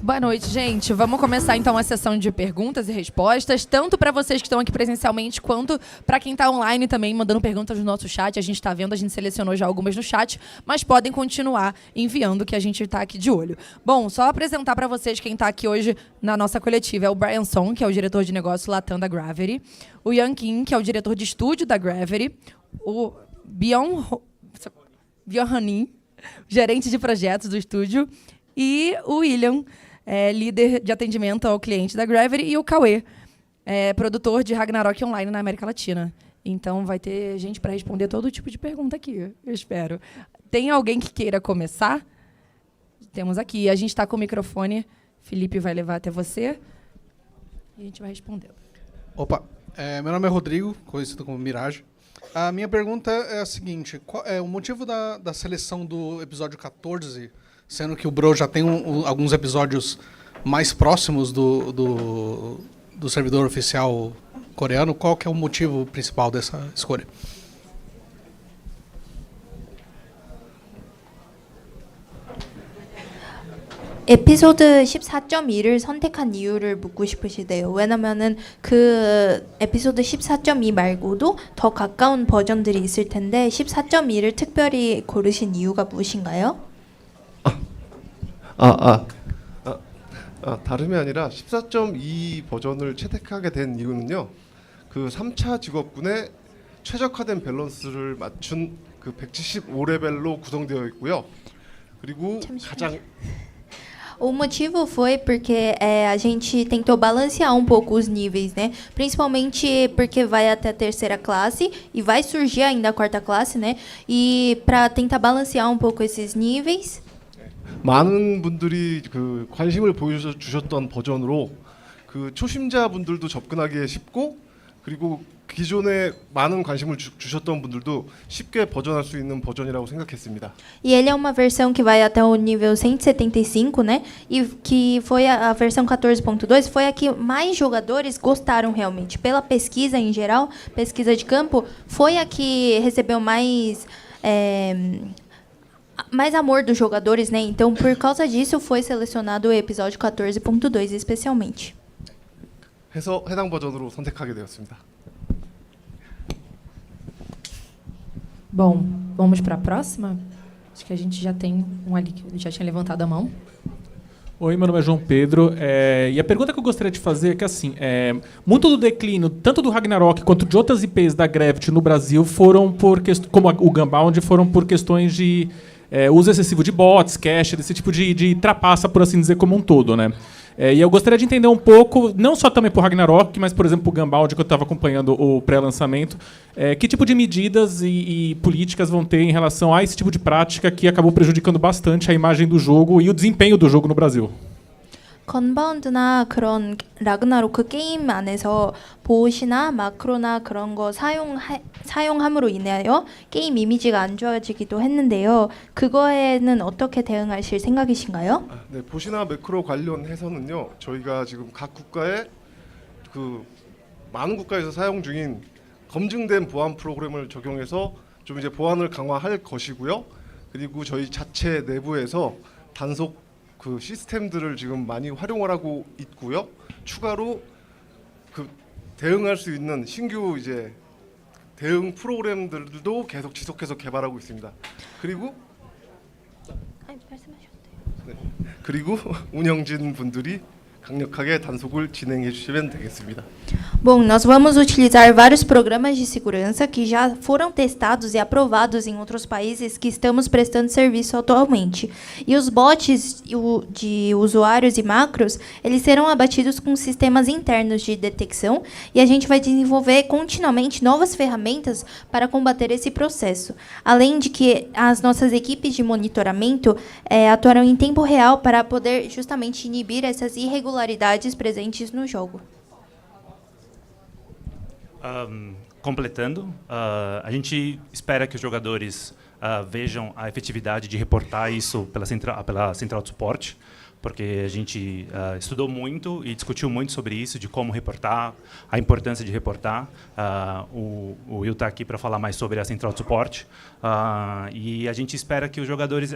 Boa noite, gente. Vamos começar então a sessão de perguntas e respostas, tanto para vocês que estão aqui presencialmente, quanto para quem está online também, mandando perguntas no nosso chat. A gente está vendo, a gente selecionou já algumas no chat, mas podem continuar enviando, que a gente está aqui de olho. Bom, só apresentar para vocês quem está aqui hoje na nossa coletiva. É o Brian Song, que é o diretor de negócio Latam da Gravity, o Yan Kim, que é o diretor de estúdio da Gravity, o Byung Hanin, gerente de projetos do estúdio, e o William, líder de atendimento ao cliente da Gravity, e o Cauê, produtor de Ragnarok Online na América Latina. Então vai ter gente para responder todo tipo de pergunta aqui, eu espero. Tem alguém que queira começar? Temos aqui. A gente está com o microfone. Felipe vai levar até você e a gente vai respondendo. Opa, meu nome é Rodrigo, conhecido como Mirage. A minha pergunta é a seguinte: qual é o motivo da seleção do episódio 14, sendo que o Bro já tem alguns episódios mais próximos do servidor oficial coreano? Qual que é o motivo principal dessa escolha? 에피소드 14.2를 선택한 이유를 묻고 싶으시대요. 왜냐면은 그 에피소드 14.2 말고도 더 가까운 버전들이 있을 텐데 14.2를 특별히 고르신 이유가 무엇인가요? 다름이 아니라 14.2 버전을 채택하게 된 이유는요. 그 3차 직업군의 최적화된 밸런스를 맞춘 그 175레벨로 구성되어 있고요. 그리고 가장 O motivo foi porque a gente tentou balancear um pouco os níveis, né? Principalmente porque vai até a terceira classe e vai surgir ainda a quarta classe, né? E para tentar balancear um pouco esses níveis. 많은 분들이 그 관심을 보여주셨던 버전으로 그 초심자분들도 접근하기에 쉽고 그리고 기존에 많은 관심을 주셨던 분들도 쉽게 버전할 수 있는 버전이라고 생각했습니다. E ele é uma versão que vai até o nível 175, né? E que foi a versão 14.2 foi a que mais jogadores gostaram realmente. Pela pesquisa em geral, pesquisa de campo, foi a que recebeu mais amor dos jogadores, né? Então, por causa disso, foi selecionado o episódio 14.2 especialmente. 해서 해당 버전으로 선택하게 되었습니다. Bom, vamos para a próxima? Acho que a gente já tem um ali que já tinha levantado a mão. Oi, meu nome é João Pedro. E a pergunta que eu gostaria de fazer é que, assim, muito do declínio, tanto do Ragnarok quanto de outras IPs da Gravity no Brasil, foram por como o Gunbound, foram por questões de uso excessivo de bots, cache, desse tipo de trapaça, por assim dizer, como um todo, né? E eu gostaria de entender um pouco, não só também para o Ragnarok, mas, por exemplo, para o Gunbound, que eu estava acompanhando o pré-lançamento, que tipo de medidas e políticas vão ter em relação a esse tipo de prática que acabou prejudicando bastante a imagem do jogo e o desempenho do jogo no Brasil? 건바운드나 그런 라그나로크 게임 안에서 보시나 마크로나 그런 거 사용함으로 인하여 게임 이미지가 안 좋아지기도 했는데요. 그거에는 어떻게 대응하실 생각이신가요? 네, 보시나 매크로 관련해서는요. 저희가 지금 각 국가의 그 많은 국가에서 사용 중인 검증된 보안 프로그램을 적용해서 좀 이제 보안을 강화할 것이고요. 그리고 저희 자체 내부에서 단속 그 시스템들을 지금 많이 활용을 하고 있고요. 추가로 그 대응할 수 있는 신규 이제 대응 프로그램들도 계속 지속해서 개발하고 있습니다. 그리고 그리고 운영진 분들이 강력하게 단속을 진행해 주시면 되겠습니다. Bom, nós vamos utilizar vários programas de segurança que já foram testados e aprovados em outros países que estamos prestando serviço atualmente. E os bots de usuários e macros, eles serão abatidos com sistemas internos de detecção e a gente vai desenvolver continuamente novas ferramentas para combater esse processo. Além de que as nossas equipes de monitoramento atuarão em tempo real para poder justamente inibir essas irregularidades presentes no jogo. Completando, a gente espera que os jogadores vejam a efetividade de reportar isso pela central de suporte, porque a gente estudou muito e discutiu muito sobre isso, de como reportar, a importância de reportar. O Will está aqui para falar mais sobre a central de suporte. E a gente espera que os jogadores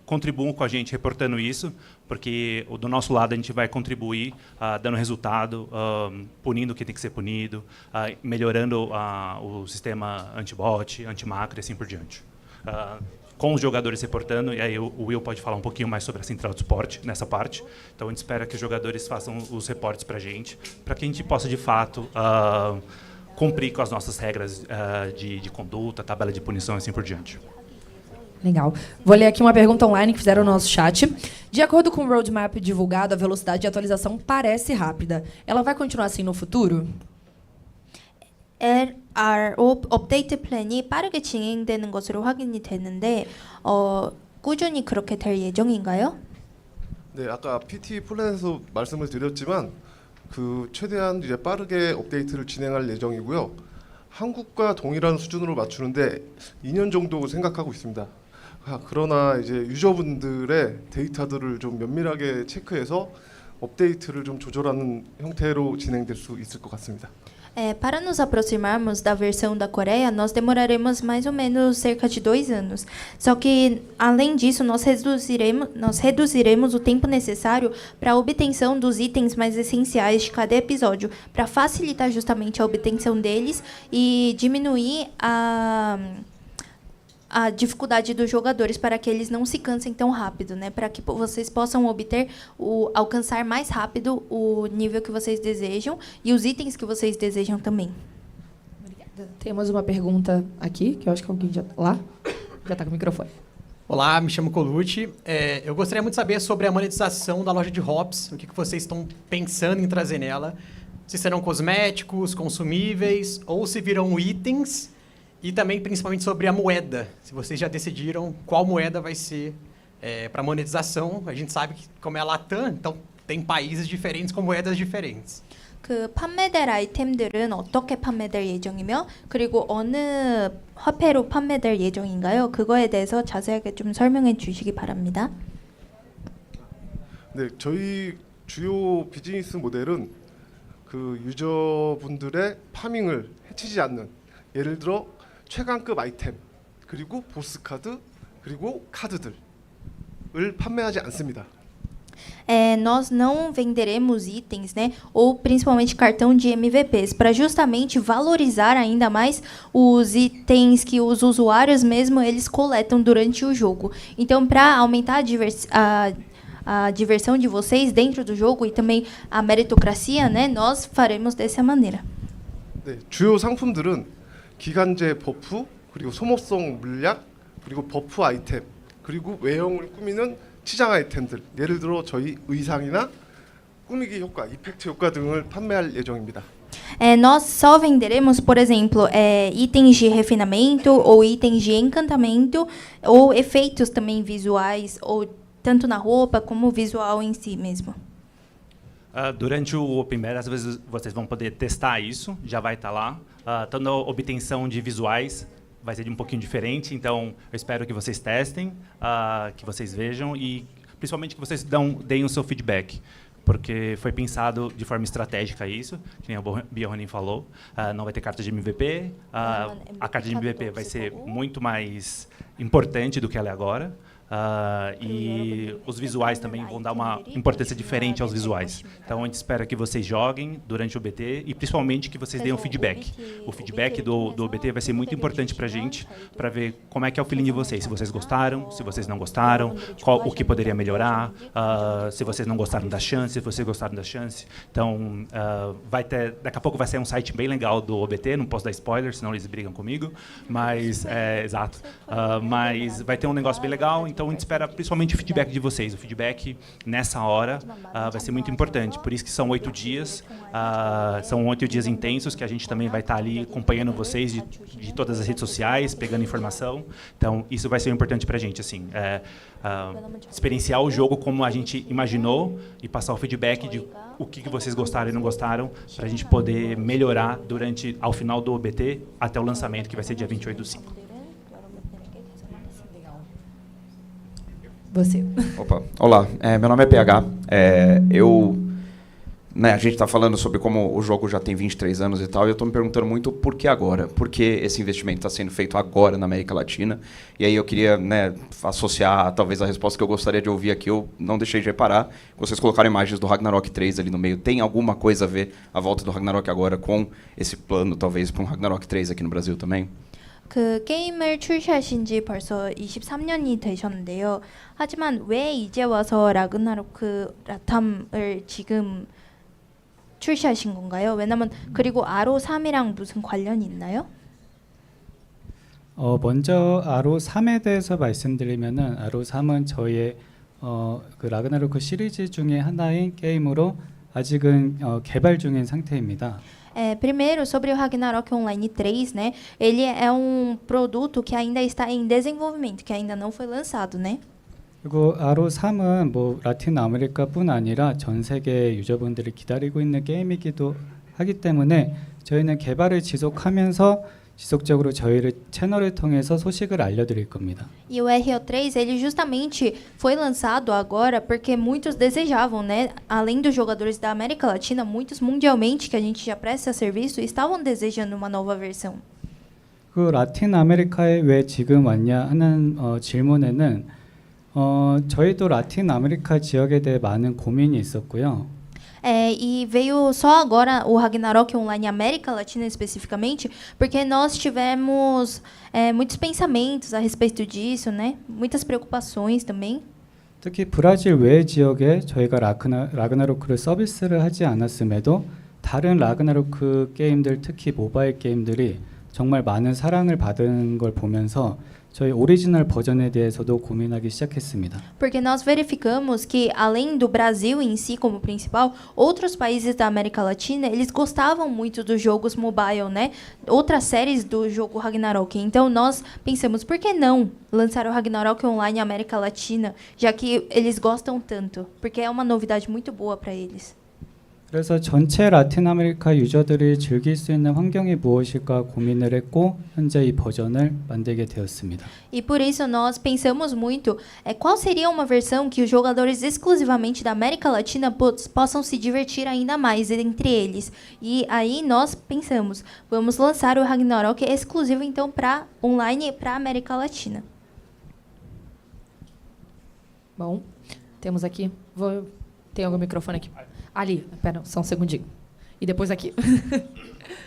contribuam com a gente reportando isso, porque do nosso lado a gente vai contribuir dando resultado, punindo quem tem que ser punido, melhorando o sistema anti-bot, anti-macro e assim por diante. Com os jogadores reportando, e aí o Will pode falar um pouquinho mais sobre a central de suporte nessa parte. Então a gente espera que os jogadores façam os reportes para que a gente possa de fato cumprir com as nossas regras de conduta, tabela de punição e assim por diante. Legal. Vou ler aqui uma pergunta online que fizeram no nosso chat. De acordo com o roadmap divulgado, a velocidade de atualização parece rápida. Ela vai continuar assim no futuro? 업데이트 플랜이 빠르게 진행되는 것으로 확인이 되는데 꾸준히 그렇게 될 예정인가요? 네, 아까 PT 플랜에서 말씀을 드렸지만 그 최대한 이제 빠르게 업데이트를 진행할 예정이고요. 한국과 동일한 수준으로 맞추는데 2년 정도 생각하고 있습니다. 그러나 이제 유저분들의 데이터들을 좀 면밀하게 체크해서 업데이트를 좀 조절하는 형태로 진행될 수 있을 것 같습니다. Para nos aproximarmos da versão da Coreia, nós demoraremos mais ou menos cerca de 2 anos. Só que, além disso, nós reduziremos o tempo necessário para a obtenção dos itens mais essenciais de cada episódio, para facilitar justamente a obtenção deles e diminuir a dificuldade dos jogadores para que eles não se cansem tão rápido, né? Para que vocês possam alcançar mais rápido o nível que vocês desejam e os itens que vocês desejam também. Obrigada. Temos uma pergunta aqui, que eu acho que alguém já está com o microfone. Olá, me chamo Colucci. Eu gostaria muito de saber sobre a monetização da loja de hops, o que vocês estão pensando em trazer nela, se serão cosméticos, consumíveis ou se virão itens. E também, principalmente, sobre a moeda. Se vocês já decidiram qual moeda vai ser para monetização. A gente sabe que, como é a Latam, então tem países diferentes com moedas diferentes. 그 판매될 아이템들은 어떻게 판매될 예정이며 그리고 어느 화폐로 판매될 예정인가요? 그거에 대해서 자세하게 좀 설명해 주시기 바랍니다. 네, 저희 주요 비즈니스 모델은 그 유저분들의 파밍을 해치지 않는, 예를 들어 최강급 아이템, 그리고 보스 카드, 그리고 카드들을 판매하지 않습니다. Nós não venderemos itens, né, ou principalmente cartão de MVPs, para justamente valorizar ainda mais os itens que os usuários mesmo eles coletam durante o jogo. Então, para aumentar a diversão de vocês dentro do jogo e também a meritocracia, né, nós faremos dessa maneira. 네, 주요 상품들은 기간제 버프, 그리고 소모성 물약, 그리고 버프 아이템, 그리고 외형을 꾸미는 치장 아이템들, 예를 들어 저희 의상이나 꾸미기 효과, 이펙트 효과 등을 판매할 예정입니다. Nós só venderemos, por exemplo, itens de refinamento ou itens de encantamento ou efeitos também visuais, ou tanto na roupa como visual em si mesmo. Durante o Open Beta, às vezes vocês vão poder testar isso, já vai estar lá. Toda a obtenção de visuais vai ser de um pouquinho diferente, então eu espero que vocês testem, que vocês vejam e principalmente que vocês deem o seu feedback, porque foi pensado de forma estratégica isso, que nem o Bjorn falou. Não vai ter carta de MVP, a carta de MVP vai ser muito mais importante do que ela é agora. E os visuais também vão dar uma importância diferente aos visuais. Então a gente espera que vocês joguem durante o BT e principalmente que vocês deem um feedback. O feedback do BT vai ser muito importante para a gente, para ver como é que é o feeling de vocês. Se vocês gostaram, se vocês não gostaram, o que poderia melhorar, se vocês não gostaram da chance, se vocês gostaram da chance. Então daqui a pouco vai ser um site bem legal do OBT, não posso dar spoiler, senão eles brigam comigo, mas exato. Mas vai ter um negócio bem legal. Então a gente espera principalmente o feedback de vocês. O feedback nessa hora vai ser muito importante. Por isso que são 8 dias. São 8 dias intensos que a gente também vai estar ali acompanhando vocês de todas as redes sociais, pegando informação. Então isso vai ser importante para a gente, assim, experienciar o jogo como a gente imaginou e passar o feedback de o que vocês gostaram e não gostaram, para a gente poder melhorar ao final do OBT até o lançamento, que vai ser dia 28/5. Você. Opa, olá, meu nome é PH. A gente está falando sobre como o jogo já tem 23 anos e tal, e eu estou me perguntando muito por que agora? Por que esse investimento está sendo feito agora na América Latina? E aí eu queria associar talvez a resposta que eu gostaria de ouvir aqui, eu não deixei de reparar, vocês colocaram imagens do Ragnarok 3 ali no meio. Tem alguma coisa a ver a volta do Ragnarok agora com esse plano, talvez, para um Ragnarok 3 aqui no Brasil também? 그 게임을 출시하신 지 벌써 23년이 되셨는데요. 하지만 왜 이제 와서 라그나로크 라탐을 지금 출시하신 건가요? 왜냐면 그리고 RO3이랑 무슨 관련이 있나요? 먼저 RO3에 대해서 말씀드리면은 RO3은 저희의 그 라그나로크 시리즈 중에 하나인 게임으로 아직은 개발 중인 상태입니다. Primeiro, sobre o Ragnarok Online 3, né? Ele é um produto que ainda está em desenvolvimento, que ainda não foi lançado, né? 그리고 RO3은 뭐 라틴 아메리카뿐 아니라 전 세계 유저분들이 기다리고 있는 게임이기도 하기 때문에 저희는 개발을 지속하면서 지속적으로 저희를 채널을 통해서 소식을 알려드릴 겁니다. E o RO3, ele justamente foi lançado agora porque muitos desejavam, né? Além dos jogadores da América Latina, muitos mundialmente que a gente já presta serviço estavam desejando uma nova versão. 그 라틴 아메리카에 왜 지금 왔냐 하는 질문에는 저희도 라틴 아메리카 지역에 대해 많은 고민이 있었고요. E veio só agora o Ragnarok Online América Latina especificamente, porque nós tivemos muitos pensamentos a respeito disso, né? Muitas preocupações também. 특히 브라질 외 지역에 저희가 라그나로크를 서비스를 하지 않았음에도 다른 라그나로크 게임들, 특히 모바일 게임들이 정말 많은 사랑을 받은 걸 보면서 저희 오리지널 버전에 대해서도 고민하기 시작했습니다. Porque nós verificamos que além do Brasil em si como principal, outros países da América Latina, eles gostavam muito dos jogos mobile, né? Outras séries do jogo Ragnarok. Então nós pensamos, por que não lançar o Ragnarok Online América Latina, já que eles gostam tanto? Porque é uma novidade muito boa para eles. 그래서 전체 라틴 아메리카 유저들이 즐길 수 있는 환경이 무엇일까 고민을 했고 현재 이 버전을 만들게 되었습니다. E por isso nós pensamos muito qual seria uma versão que os jogadores exclusivamente da América Latina possam se divertir ainda mais entre eles. E aí nós pensamos, vamos lançar o Ragnarok exclusivo então para online para América Latina. Bom, temos aqui. Tem algum microfone aqui? Ali, pera, só um segundinho. E depois aqui.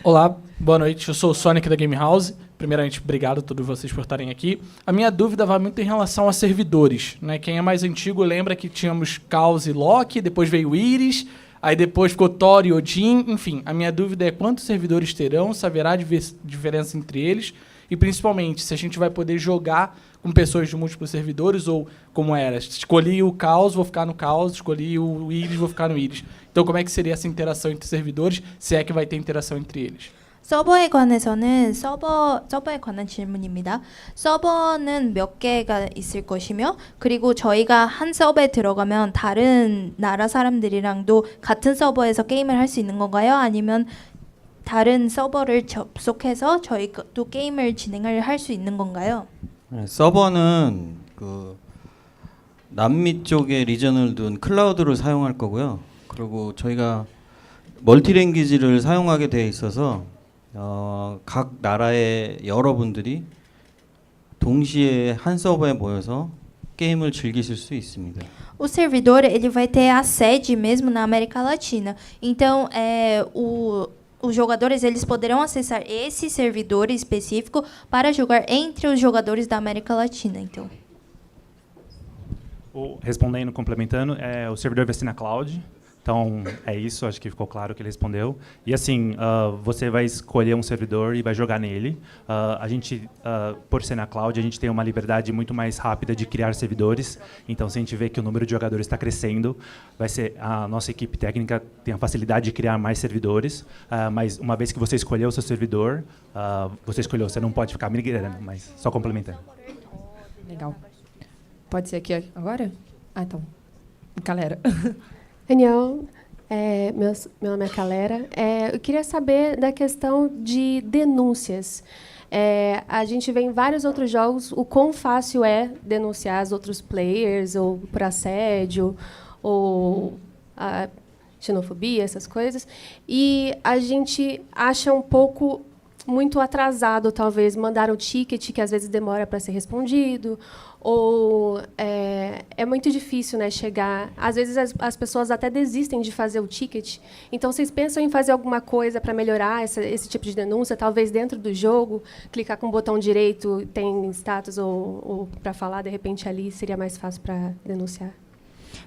Olá, boa noite. Eu sou o Sonic da Game House. Primeiramente, obrigado a todos vocês por estarem aqui. A minha dúvida vai muito em relação a servidores, né? Quem é mais antigo lembra que tínhamos Chaos e Loki, depois veio Iris, aí depois ficou Thor e Odin. Enfim, a minha dúvida é quantos servidores terão, se haverá diferença entre eles E principalmente se a gente vai poder jogar com pessoas de múltiplos servidores ou como era, escolhi o Caos, vou ficar no Caos, escolhi o Iris, vou ficar no Iris. Então como é que seria essa interação entre servidores, se é que vai ter interação entre eles? 서버에 관해서는 서버에 관한 질문입니다. 서버는 몇 개가 있을 것이며 그리고 저희가 한 서버에 들어가면 다른 나라 사람들이랑도 같은 서버에서 게임을 할 수 있는 건가요? 아니면 다른 서버를 접속해서 저희도 게임을 진행을 할 수 있는 건가요? 네, 서버는 그 남미 쪽에 리전을 둔 클라우드를 사용할 거고요. 그리고 저희가 멀티랭귀지를 사용하게 돼 있어서 각 나라의 여러분들이 동시에 한 서버에 모여서 게임을 즐기실 수 있습니다. O servidor ele vai ter a sede mesmo na América Latina. Então, os jogadores eles poderão acessar esse servidor específico para jogar entre os jogadores da América Latina. Então, Respondendo, complementando, o servidor vai ser na cloud. Então, é isso, acho que ficou claro que ele respondeu. E assim, você vai escolher um servidor e vai jogar nele. A gente, por ser na cloud, a gente tem uma liberdade muito mais rápida de criar servidores. Então, se a gente vê que o número de jogadores está crescendo, vai ser a nossa equipe técnica tem a facilidade de criar mais servidores. Mas uma vez que você escolheu o seu servidor, você não pode ficar migrando, mas só complementando. Legal. Pode ser aqui agora? Ah, então. Galera. Daniel, meu nome é Calera. Eu queria saber da questão de denúncias. A gente vê em vários outros jogos o quão fácil é denunciar os outros players, ou por assédio, ou a xenofobia, essas coisas. E a gente acha um pouco muito atrasado, talvez, mandar um ticket que às vezes demora para ser respondido, ou é muito difícil, né, chegar. Às vezes as pessoas até desistem de fazer o ticket. Então, vocês pensam em fazer alguma coisa para melhorar esse tipo de denúncia? Talvez dentro do jogo, clicar com o botão direito, tem status ou para falar, de repente ali seria mais fácil para denunciar.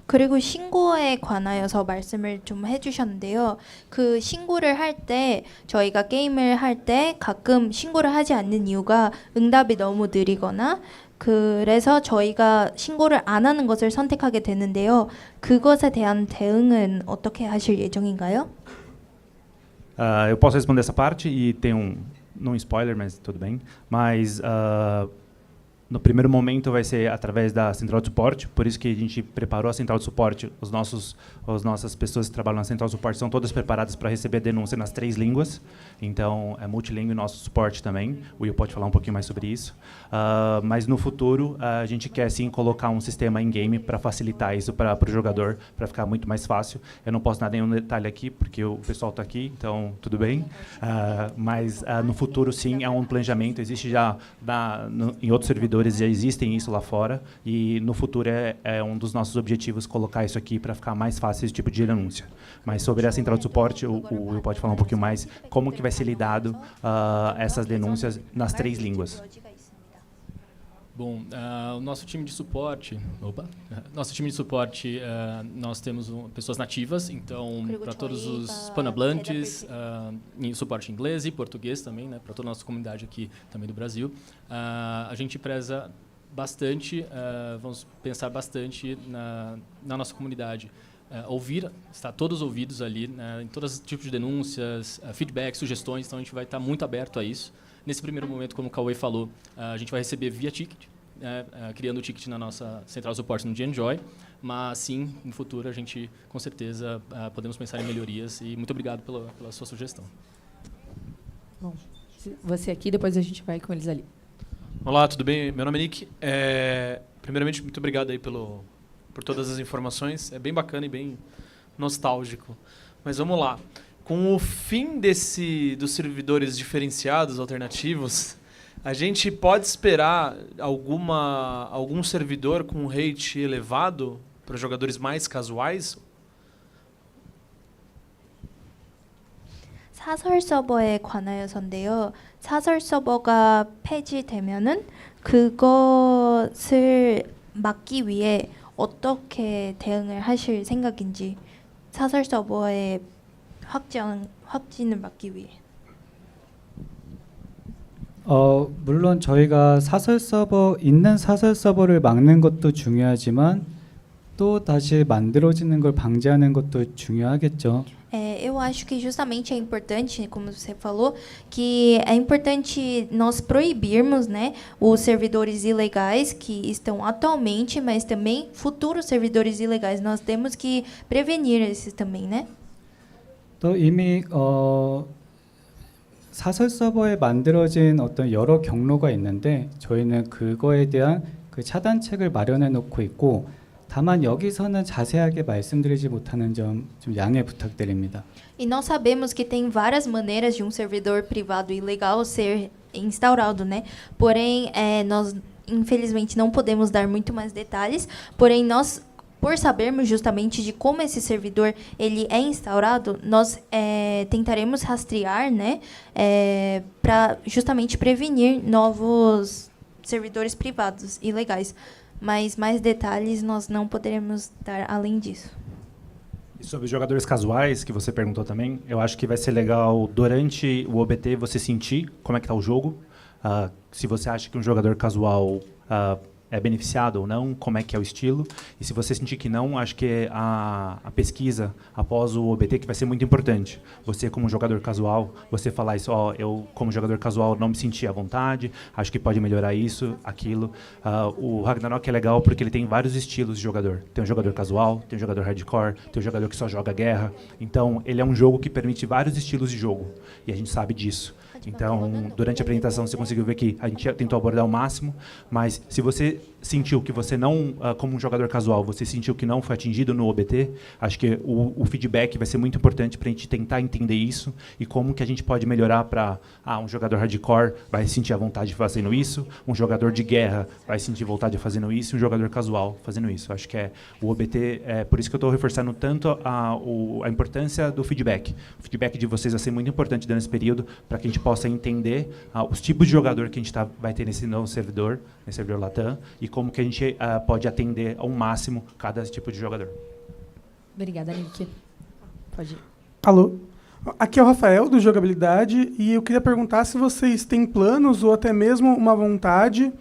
그리고 신고에 관하여서 말씀을 좀 해주셨는데요. 그 신고를 할 때 저희가 게임을 할 때 가끔 신고를 하지 않는 이유가 응답이 너무 느리거나 그래서 저희가 신고를 안 ha는 것을 선택하게 되는데요. 그것에 대한 대응은 어떻게 하실 예정인가요? Eu posso responder essa parte e tem não spoiler, mas tudo bem. Mas no primeiro momento vai ser através da central de suporte, por isso que a gente preparou a central de suporte. As nossas pessoas que trabalham na central de suporte são todas preparadas para receber denúncia nas 3 línguas. Então, é multilingüe o nosso suporte também. O Will pode falar um pouquinho mais sobre isso. Mas no futuro, a gente quer sim colocar um sistema in-game para facilitar isso para o jogador, para ficar muito mais fácil. Eu não posso dar nenhum detalhe aqui, porque o pessoal está aqui, então tudo bem. Mas no futuro, sim, é um planejamento. Existe já em outros servidores, já existem isso lá fora, e no futuro é um dos nossos objetivos colocar isso aqui para ficar mais fácil esse tipo de denúncia. Mas sobre a central de suporte, o Will pode falar um pouquinho mais como que vai ser lidado essas denúncias nas 3 línguas. Bom, o nosso time de suporte, nós temos pessoas nativas, então para todos os hispanohablantes, em suporte em inglês e português também, né, para toda a nossa comunidade aqui também do Brasil, a gente preza bastante, vamos pensar bastante na nossa comunidade. Estar todos ouvidos ali, né, em todos os tipos de denúncias, feedback, sugestões, então a gente vai estar muito aberto a isso. Nesse primeiro momento, como o Cauê falou, a gente vai receber via ticket, criando o ticket na nossa central de suporte no G-Enjoy, mas sim, no futuro a gente, com certeza, podemos pensar em melhorias e muito obrigado pela sua sugestão. Bom, você aqui, depois a gente vai com eles ali. Olá, tudo bem? Meu nome é Nick. Primeiramente, muito obrigado aí por todas as informações. É bem bacana e bem nostálgico. Mas vamos lá. Com o fim dos servidores diferenciados, alternativos, a gente pode esperar algum servidor com rate elevado para jogadores mais casuais? 사설 서버에 관하여서인데요. 사설 서버가 폐지되면은 그것을 막기 위해 어떻게 대응을 하실 생각인지, 사설 서버의 확진을 막기 위해. 물론 저희가 사설 서버 있는 사설 서버를 막는 것도 중요하지만 또 다시 만들어지는 걸 방지하는 것도 중요하겠죠. Eu acho que justamente é importante, como você falou, que é importante nós proibirmos, né, os servidores ilegais que estão atualmente, mas também futuros servidores ilegais. Nós temos que prevenir esses também, né? 또 이미 사설 서버에 만들어진 어떤 여러 경로가 있는데 저희는 그거에 대한 그 차단책을 마련해 놓고 있고 다만 여기서는 자세하게 말씀드리지 못하는 점 좀 양해 부탁드립니다. E nós sabemos que tem várias maneiras de um servidor privado ilegal ser instaurado, né? Porém, nós infelizmente não podemos dar muito mais detalhes. Porém, nós, por sabermos justamente de como esse servidor ele é instaurado, nós tentaremos rastrear, né? Para justamente prevenir novos servidores privados ilegais. Mas mais detalhes nós não poderemos dar além disso. E sobre jogadores casuais, que você perguntou também, eu acho que vai ser legal durante o OBT você sentir como é que está o jogo. Se você acha que um jogador casual é beneficiado ou não, como é que é o estilo. E se você sentir que não, acho que a pesquisa após o OBT que vai ser muito importante. Você como jogador casual, você falar isso, eu como jogador casual não me senti à vontade, acho que pode melhorar isso, aquilo. O Ragnarok é legal porque ele tem vários estilos de jogador. Tem um jogador casual, tem um jogador hardcore, tem um jogador que só joga guerra. Então, ele é um jogo que permite vários estilos de jogo. E a gente sabe disso. Então, durante a apresentação, você conseguiu ver que a gente tentou abordar o máximo, mas se você sentiu que você não, como um jogador casual, você sentiu que não foi atingido no OBT, acho que o feedback vai ser muito importante para a gente tentar entender isso e como que a gente pode melhorar para um jogador hardcore vai sentir a vontade de fazendo isso, um jogador de guerra vai sentir vontade de fazendo isso, e um jogador casual fazendo isso. Acho que o OBT, por isso que eu estou reforçando tanto a importância do feedback. O feedback de vocês vai ser muito importante nesse período para que a gente possa entender os tipos de jogador que a gente vai ter nesse novo servidor, nesse servidor Latam, e como que a gente pode atender ao máximo cada tipo de jogador. Obrigada, Nick. Pode ir. Alô? Aqui é o Rafael, do Jogabilidade, e eu queria perguntar se vocês têm planos ou até mesmo uma vontade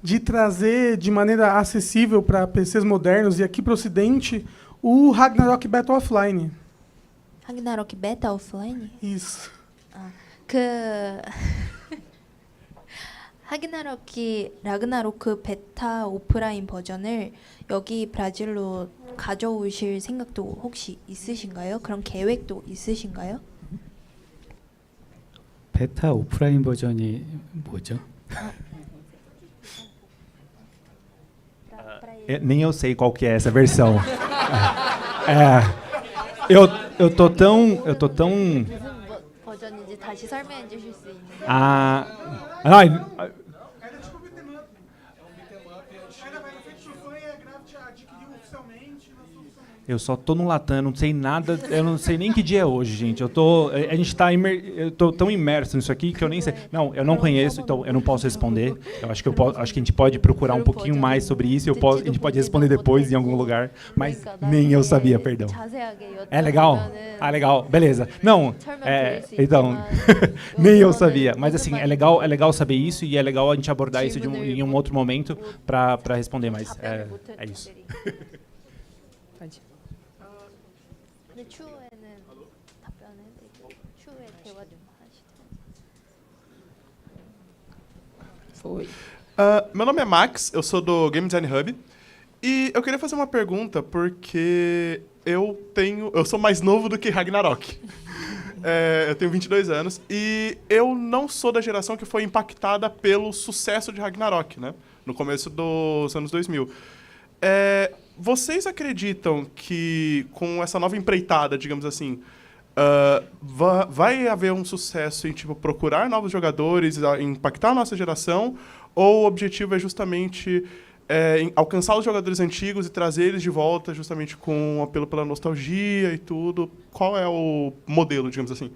de trazer de maneira acessível para PCs modernos e aqui para o Ocidente o Ragnarok Beta Offline. Ragnarok Beta Offline? Isso. 라그나로크 베타 오프라인 버전을 여기 브라질로 가져오실 생각도 혹시 있으신가요? 그런 계획도 있으신가요? 베타 오프라인 버전이 뭐죠? Nem eu sei qual que é essa versão. Eu tô tão 버전인지 다시 설명해 주실 수 있나요? Eu só tô no Latam, não sei nada, eu não sei nem que dia é hoje, gente. Eu tô tão imerso nisso aqui que eu nem sei. Não, eu não conheço, então eu não posso responder. Eu acho que acho que a gente pode procurar um pouquinho mais sobre isso. A gente pode responder depois em algum lugar, mas nem eu sabia, perdão. É legal? Legal, beleza. Não, então nem eu sabia, mas assim é legal saber isso e é legal a gente abordar isso em um outro momento para responder, mas é isso. Pode. 추후에는 답변해드리고 추후에 대화 좀 하시죠. Foi. Meu nome é Max, eu sou do Game Design Hub e eu queria fazer uma pergunta porque eu sou mais novo do que Ragnarok. Eu tenho 22 anos e eu não sou da geração que foi impactada pelo sucesso de Ragnarok, né? No começo dos anos 2000. Vocês acreditam que com essa nova empreitada, digamos assim, vai haver um sucesso em procurar novos jogadores, impactar a nossa geração, ou o objetivo é justamente alcançar os jogadores antigos e trazer eles de volta justamente com um apelo pela nostalgia e tudo? Qual é o modelo, digamos assim?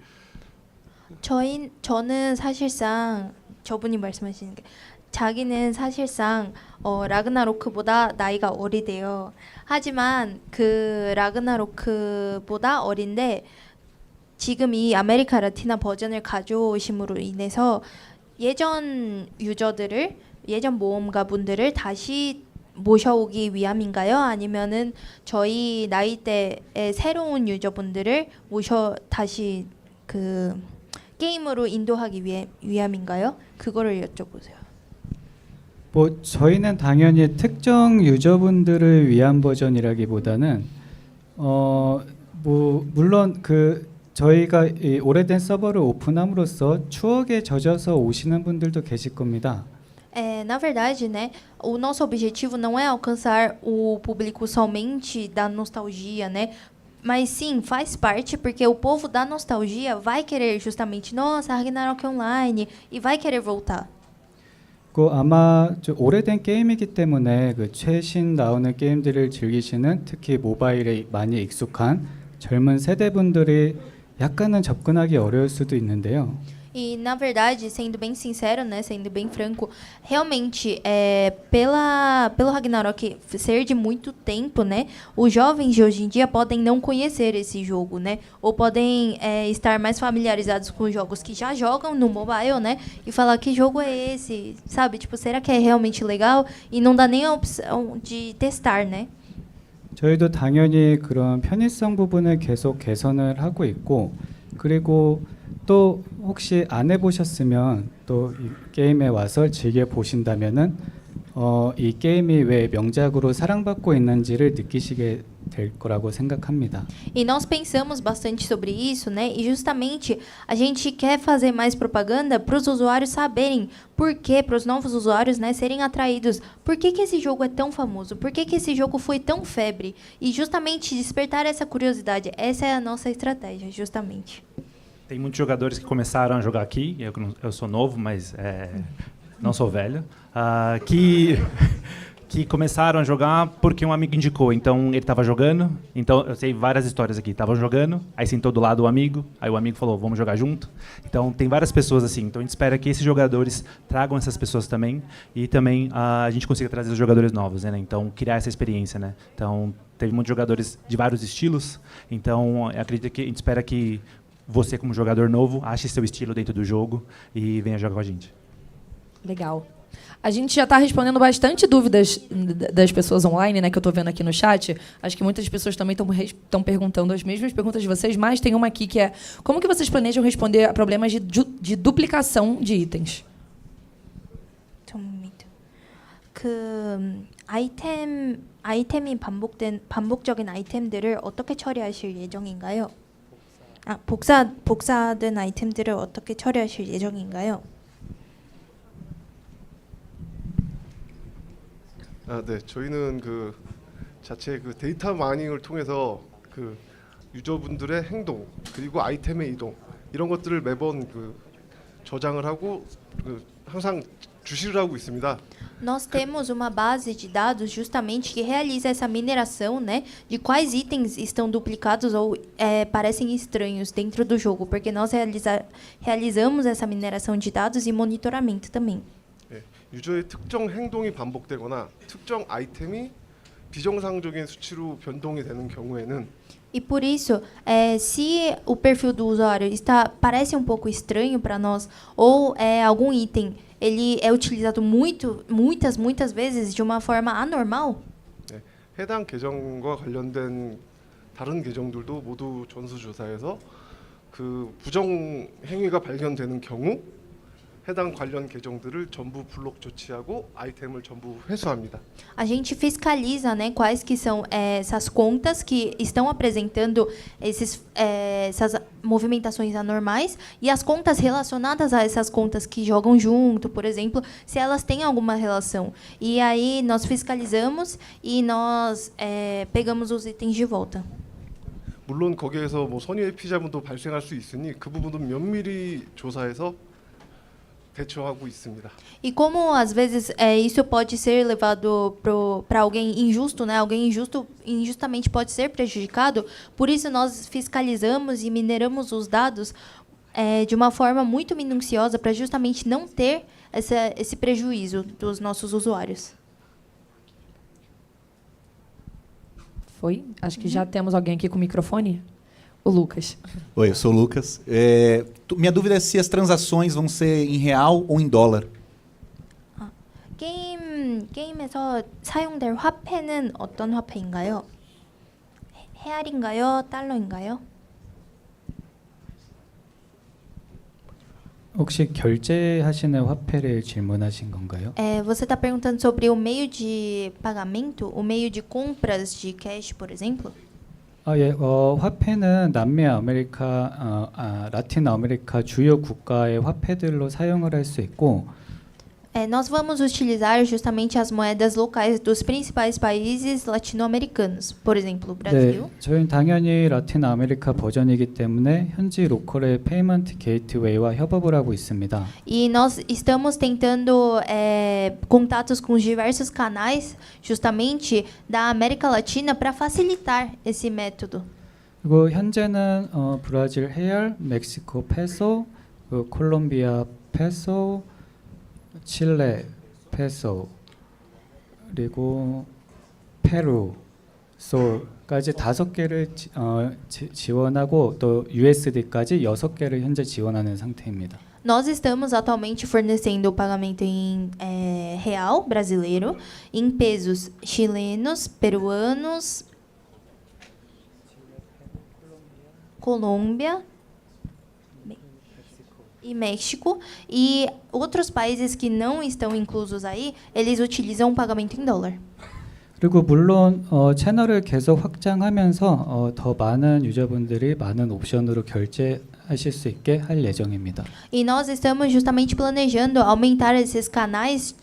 저는 사실상 저분이 말씀하시는 게 자기는 사실상 라그나로크보다 나이가 어리대요. 하지만 그 라그나로크보다 어린데 지금 이 아메리카 라티나 버전을 가져오심으로 인해서 예전 유저들을 예전 모험가분들을 다시 모셔오기 위함인가요? 아니면은 저희 나이대의 새로운 유저분들을 다시 그 게임으로 인도하기 위함인가요? 그거를 여쭤보세요. 뭐 저희는 당연히 특정 유저분들을 위한 버전이라기보다는 뭐 물론 그 저희가 이 오래된 서버를 오픈함으로써 추억에 젖어서 오시는 분들도 계실 겁니다. Na verdade, né, o nosso objetivo não é alcançar o público somente da nostalgia, né? Mas sim, faz parte, porque o povo da nostalgia vai querer justamente, nossa, Ragnarok Online, e vai querer voltar. 그 아마 좀 오래된 게임이기 때문에 그 최신 나오는 게임들을 즐기시는 특히 모바일에 많이 익숙한 젊은 세대분들이 약간은 접근하기 어려울 수도 있는데요. E na verdade, sendo bem sincero, né, sendo bem franco, realmente pelo Ragnarok ser de muito tempo, né, os jovens de hoje em dia podem não conhecer esse jogo, né, ou podem estar mais familiarizados com jogos que já jogam no mobile, né, e falar que jogo é esse, sabe, tipo, será que é realmente legal? E não dá nem a opção de testar, né? 저희도 당연히 그런 편의성 부분을 계속 개선을 하고 있고 그리고 또 혹시 안 해보셨으면 또 이 게임에 와서 즐겨 보신다면은 이 게임이 왜 명작으로 사랑받고 있는지를 느끼시게 될 거라고 생각합니다. E nós pensamos bastante sobre isso, né? E justamente a gente quer fazer mais propaganda para os usuários saberem por que, para os novos usuários, né, serem atraídos. Por que esse jogo é tão famoso? Por que esse jogo foi tão febre? E justamente despertar essa curiosidade. Essa é a nossa estratégia, justamente. Tem muitos jogadores que começaram a jogar aqui, eu sou novo, mas não sou velho, que começaram a jogar porque um amigo indicou. Então ele estava jogando, então eu sei várias histórias aqui. Estavam jogando, aí sentou do lado o amigo, aí o amigo falou, vamos jogar junto. Então tem várias pessoas assim. Então a gente espera que esses jogadores tragam essas pessoas também e também a gente consiga trazer os jogadores novos, né? Então criar essa experiência, né? Então teve muitos jogadores de vários estilos. Então acredito que a gente espera que você, como jogador novo, ache seu estilo dentro do jogo e venha jogar com a gente. Legal. A gente já está respondendo bastante dúvidas das pessoas online, né, que eu estou vendo aqui no chat. Acho que muitas pessoas também estão perguntando as mesmas perguntas de vocês, mas tem uma aqui que é: como que vocês planejam responder a problemas de duplicação de itens? 아이템이 반복적인 아이템들을 어떻게 처리하실 예정인가요? 복사된 아이템들을 어떻게 처리하실 예정인가요? 네, 저희는 그 자체 그 데이터 마이닝을 통해서 그 유저분들의 행동 그리고 아이템의 이동 이런 것들을 매번 그 저장을 하고 그 항상 주시를 하고 있습니다. Nós temos uma base de dados justamente que realiza essa mineração, né, de quais itens estão duplicados ou parecem estranhos dentro do jogo, porque nós realizamos essa mineração de dados e monitoramento também. 유저의 특정 행동이 반복되거나 특정 아이템이 비정상적인 수치로 변동이 되는 경우에는 E por isso, se o perfil do usuário parece um pouco estranho para nós, ou algum item ele é utilizado muitas vezes de uma forma anormal, 해당 계정과 관련된 다른 계정들도 모두 전수조사해서 그 부정 행위가 발견되는 경우 해당 관련 계정들을 전부 블록 조치하고 아이템을 전부 회수합니다. a gente fiscaliza, né, quais que são essas contas que estão apresentando essas movimentações anormais e as contas relacionadas a essas contas que jogam junto, por exemplo, se elas têm alguma relação. E aí nós fiscalizamos e nós pegamos os itens de volta. 물론 거기에서 뭐 선의의 피자분도 발생할 수 있으니 그 부분도 면밀히 조사해서 대처하고 있습니다. E como às vezes isso pode ser levado para alguém injusto, né? Alguém injustamente pode ser prejudicado. Por isso nós fiscalizamos e mineramos os dados de uma forma muito minuciosa para justamente não ter esse prejuízo dos nossos usuários. Foi? Acho que já temos alguém aqui com o microfone. O Lucas. Oi, eu sou o Lucas. Minha dúvida é se as transações vão ser em real ou em dólar. 게임에서 사용될 화폐는 어떤 화폐인가요? 헤알인가요? 달러인가요? 혹시 결제하시는 화폐를 질문하신 건가요? Você está perguntando sobre o meio de pagamento, o meio de compras de cash, por exemplo? 예, 화폐는 남미 아메리카, 라틴 아메리카 주요 국가의 화폐들로 사용을 할 수 있고, Nós vamos utilizar justamente as moedas locais dos principais países latino-americanos, por exemplo, o Brasil. 네, 저희는 당연히 라틴 아메리카 버전이기 때문에 현지 로컬의 페이먼트 게이트웨이와 협업을 하고 있습니다. E nós estamos tentando contatos com os diversos canais, justamente da América Latina, para facilitar esse método. 그리고 현재는 브라질 헤알, 멕시코 페소, 콜롬비아 페소, 칠레 페소, 그리고 페루 솔까지 5개를 지원하고 또 USD까지 6개를 현재 지원하는 상태입니다. Nós estamos atualmente fornecendo o pagamento em real brasileiro, em pesos chilenos, peruanos, Colômbia e México, e outros países que não estão inclusos aí, eles utilizam o pagamento em dólar. 그리고 물론 채널을 계속 확장하면서 더 많은 유저분들이 많은 옵션으로 결제하실 수 있게 할 예정입니다. E nós estamos justamente planejando aumentar esses canais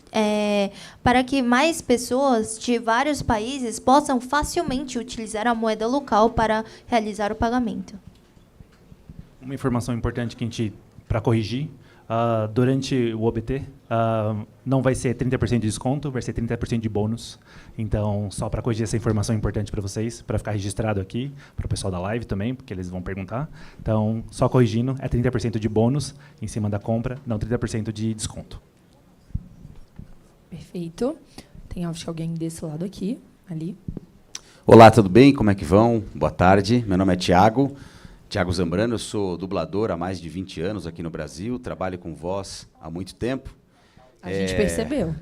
para que mais pessoas de vários países possam facilmente utilizar a moeda local para realizar o pagamento. Uma informação importante que a gente, para corrigir, durante o OBT, não vai ser 30% de desconto, vai ser 30% de bônus. Então, só para corrigir essa informação importante para vocês, para ficar registrado aqui, para o pessoal da live também, porque eles vão perguntar. Então, só corrigindo, é 30% de bônus em cima da compra, não 30% de desconto. Perfeito. Tem acho que alguém desse lado aqui, ali. Olá, tudo bem? Como é que vão? Boa tarde. Meu nome é Thiago Zambrano, eu sou dublador há mais de 20 anos aqui no Brasil, trabalho com voz há muito tempo. A gente percebeu.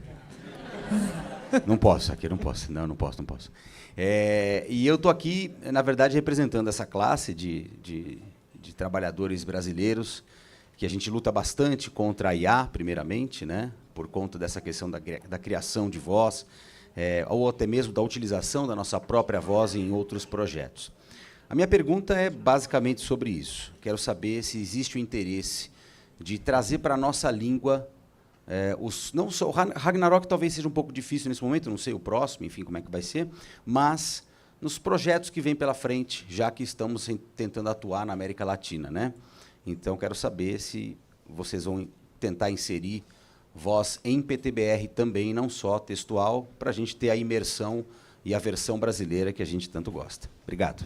Não posso, aqui não posso. Não posso. E eu estou aqui, na verdade, representando essa classe de trabalhadores brasileiros, que a gente luta bastante contra a IA, primeiramente, né, por conta dessa questão da criação de voz, ou até mesmo da utilização da nossa própria voz em outros projetos. A minha pergunta é basicamente sobre isso. Quero saber se existe o interesse de trazer para a nossa língua não só o Ragnarok talvez seja um pouco difícil nesse momento, não sei o próximo, enfim, como é que vai ser, mas nos projetos que vêm pela frente, já que estamos tentando atuar na América Latina, né? Então, quero saber se vocês vão tentar inserir voz em PTBR também, não só textual, para a gente ter a imersão e a versão brasileira que a gente tanto gosta. Obrigado.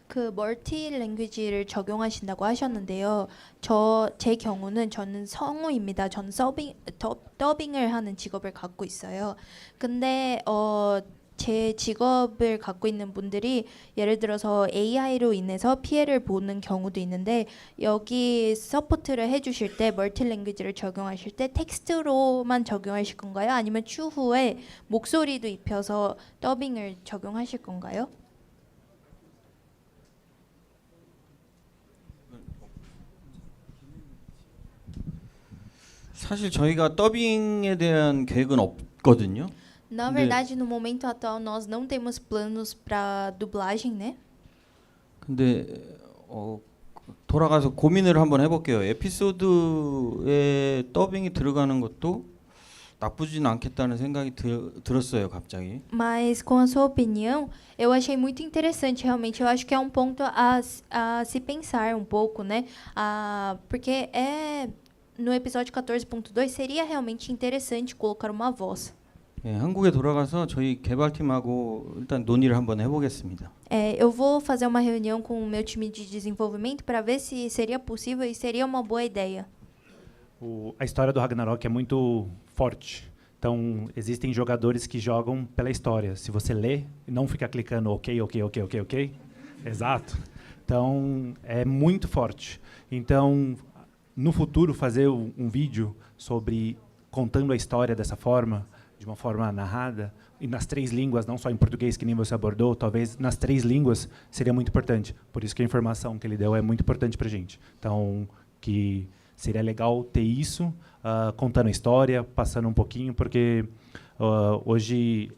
그 멀티 랭귀지를 적용하신다고 하셨는데요. 제 경우는 저는 성우입니다. 저는 더빙을 하는 직업을 갖고 있어요. 근데 제 직업을 갖고 있는 분들이 예를 들어서 AI로 인해서 피해를 보는 경우도 있는데 여기 서포트를 해주실 때 멀티 랭귀지를 적용하실 때 텍스트로만 적용하실 건가요? 아니면 추후에 목소리도 입혀서 더빙을 적용하실 건가요? 사실 저희가 더빙에 대한 계획은 없거든요. Na verdade, no momento atual, nós não temos planos para dublagem, né? 근데 돌아가서 고민을 한번 해볼게요. 에피소드에 더빙이 들어가는 것도 나쁘진 않겠다는 생각이 들었어요, 갑자기. Mas com a sua opinião, eu achei muito interessante, realmente. Eu acho que é um ponto a se pensar um pouco, né? Porque no episódio 14.2 seria realmente interessante colocar uma voz. 한국에 돌아가서 저희 개발팀하고 일단 논의를 한번 해보겠습니다. Eu vou fazer uma reunião com o meu time de desenvolvimento para ver se seria possível e seria uma boa ideia. A história do Ragnarok é muito forte. Então, existem jogadores que jogam pela história. Se você lê e não fica clicando ok, exato. Então, é muito forte. Então, no futuro, fazer um vídeo sobre contando a história dessa forma, de uma forma narrada, e nas 3 línguas, não só em português, que nem você abordou, talvez nas 3 línguas seria muito importante. Por isso que a informação que ele deu é muito importante para a gente. Então, que seria legal ter isso, contando a história, passando um pouquinho, porque hoje,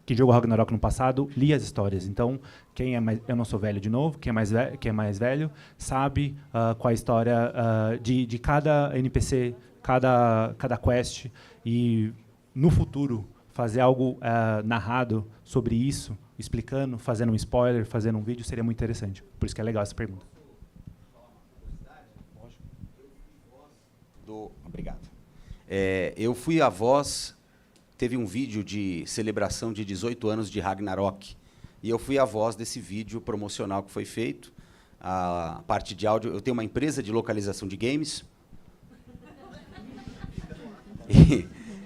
quem jogou Ragnarok no passado, lia as histórias. Então, quem é mais, eu não sou velho de novo, quem é mais velho, sabe qual a história de cada NPC, cada quest, e no futuro fazer algo narrado sobre isso, explicando, fazendo um spoiler, fazendo um vídeo, seria muito interessante. Por isso que é legal essa pergunta. Obrigado. Eu fui a voz, teve um vídeo de celebração de 18 anos de Ragnarok, e eu fui a voz desse vídeo promocional que foi feito. A parte de áudio, eu tenho uma empresa de localização de games,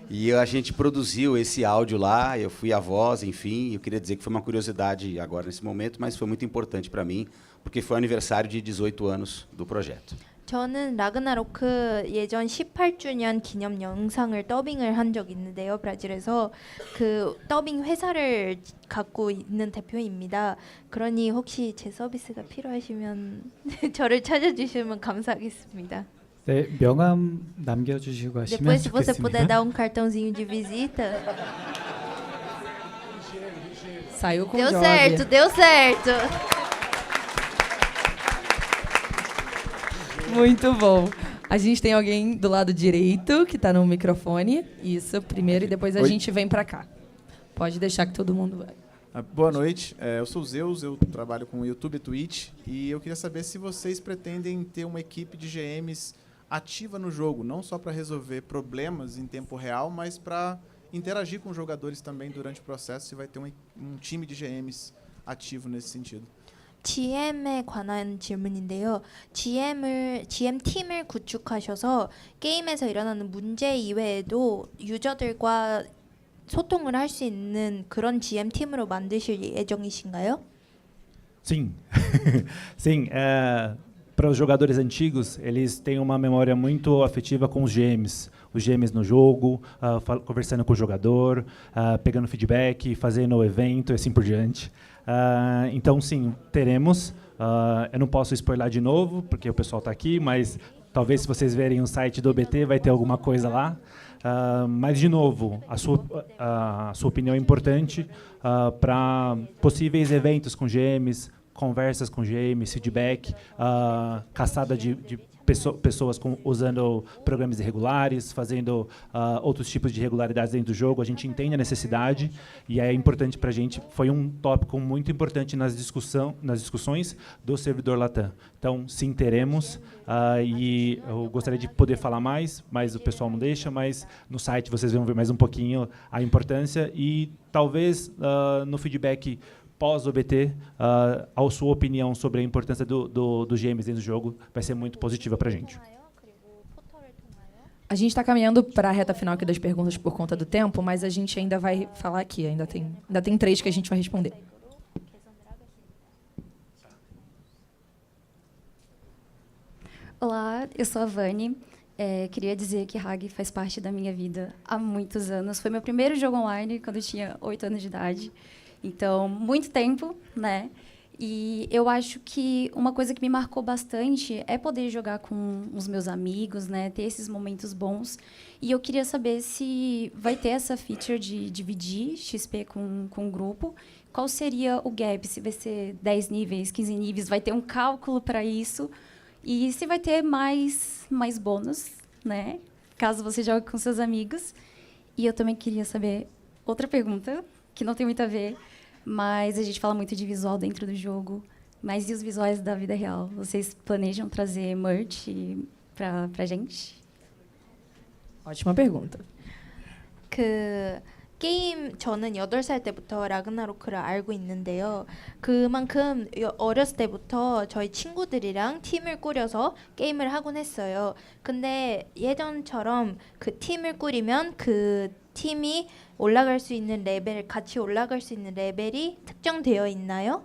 e a gente produziu esse áudio lá, eu fui a voz, enfim, eu queria dizer que foi uma curiosidade agora nesse momento, mas foi muito importante para mim, porque foi o aniversário de 18 anos do projeto. 저는 라그나로크 예전 18주년 기념 영상을 더빙을 한 적이 있는데요. 브라질에서 그 더빙 회사를 갖고 있는 대표입니다. 그러니 혹시 제 서비스가 필요하시면 저를 찾아주시면 감사하겠습니다. 네, 명함 남겨주시고 하시면 Depois, se você puder 좋겠습니다. dar um cartãozinho de visita. Saiu com Deu job. certo, deu certo. Muito bom. A gente tem alguém do lado direito que está no microfone. Isso, primeiro, e depois a Oi. gente vem para cá. Pode deixar que todo mundo vai. Boa noite, eu sou o Zeus, eu trabalho com o YouTube e Twitch, e eu queria saber se vocês pretendem ter uma equipe de GMs ativa no jogo, não só para resolver problemas em tempo real, mas para interagir com os jogadores também durante o processo, se vai ter um time de GMs ativo nesse sentido. GM에 관한 질문인데요. GM 팀을 구축하셔서 게임에서 일어나는 문제 이외에도 유저들과 소통을 할 수 있는 그런 GM 팀으로 만드실 예정이신가요? Sim. Sim. Para os jogadores antigos, eles têm uma memória muito afetiva com os GMs. Os GMs no jogo, conversando com o jogador, pegando feedback, fazendo o evento e assim por diante. Então, sim, teremos. Eu não posso spoiler de novo, porque o pessoal está aqui, mas talvez se vocês verem o site do OBT, vai ter alguma coisa lá. Mas, de novo, a sua opinião é importante para possíveis eventos com GMs, conversas com GMs, feedback, caçada de pessoas usando programas irregulares, fazendo outros tipos de irregularidades dentro do jogo. A gente entende a necessidade e é importante para a gente. Foi um tópico muito importante nas discussões do servidor Latam. Então, sim, teremos. E eu gostaria de poder falar mais, mas o pessoal não deixa. Mas no site vocês vão ver mais um pouquinho a importância e talvez no feedback pós-OBT, a sua opinião sobre a importância do GMs dentro do jogo vai ser muito positiva para a gente. A gente está caminhando para a reta final aqui das perguntas por conta do tempo, mas a gente ainda vai falar aqui. Ainda tem 3 que a gente vai responder. Olá, eu sou a Vani. Queria dizer que Hag faz parte da minha vida há muitos anos. Foi meu primeiro jogo online quando eu tinha 8 anos de idade. Então, muito tempo, né? E eu acho que uma coisa que me marcou bastante é poder jogar com os meus amigos, né? Ter esses momentos bons. E eu queria saber se vai ter essa feature de dividir XP com o grupo. Qual seria o gap? Se vai ser 10 níveis, 15 níveis? Vai ter um cálculo para isso? E se vai ter mais bônus, né? Caso você jogue com seus amigos. E eu também queria saber outra pergunta, que não tem muito a ver, mas a gente fala muito de visual dentro do jogo. Mas e os visuais da vida real? Vocês planejam trazer merch pra gente? Ótima pergunta. 게임 저는 8살 때부터 라그나로크를 알고 있는데요. 그만큼 어렸을 때부터 저희 친구들이랑 팀을 꾸려서 게임을 하곤 했어요. 근데 예전처럼 그 팀을 꾸리면 그 팀이 올라갈 수 있는 레벨, 같이 올라갈 수 있는 레벨이 특정되어 있나요?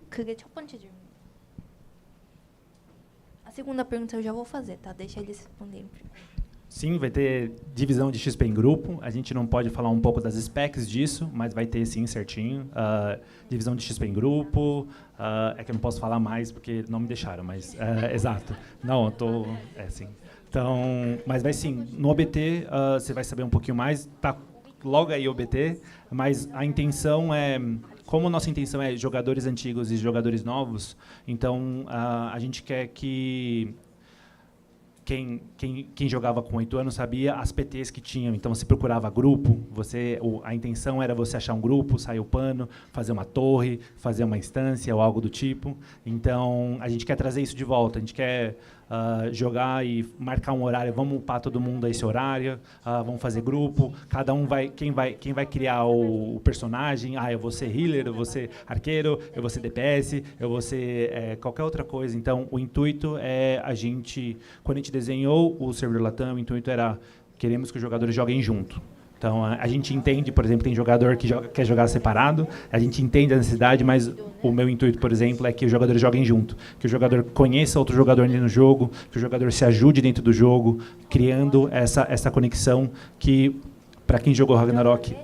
그게 첫 번째 질문. A segunda pergunta eu já vou fazer, tá? Deixa eles responderem primeiro. Sim, vai ter divisão de XP em grupo. A gente não pode falar um pouco das specs disso, mas vai ter sim certinho. Divisão de XP em grupo. É que eu não posso falar mais porque não me deixaram, mas exato. Não, eu tô sim. Então, mas vai sim. No OBT você vai saber um pouquinho mais. Tá logo aí o OBT, mas a intenção é, como a nossa intenção é jogadores antigos e jogadores novos, então a gente quer que quem jogava com 8 anos sabia as PTs que tinham. Então, você procurava grupo, a intenção era você achar um grupo, sair o pano, fazer uma torre, fazer uma instância ou algo do tipo. Então, a gente quer trazer isso de volta. A gente quer jogar e marcar um horário. Vamos upar todo mundo a esse horário. Vamos fazer grupo. Cada um quem vai criar o personagem. Eu vou ser healer, eu vou ser arqueiro, eu vou ser DPS, eu vou ser qualquer outra coisa. Então, o intuito é quando a gente desenhou o servidor Latam, o intuito era queremos que os jogadores joguem junto. Então, a gente entende, por exemplo, tem jogador que quer jogar separado, a gente entende a necessidade, mas o meu intuito, por exemplo, é que os jogadores joguem junto, que o jogador conheça outro jogador ali no jogo, que o jogador se ajude dentro do jogo, criando essa conexão que, para quem jogou Ragnarok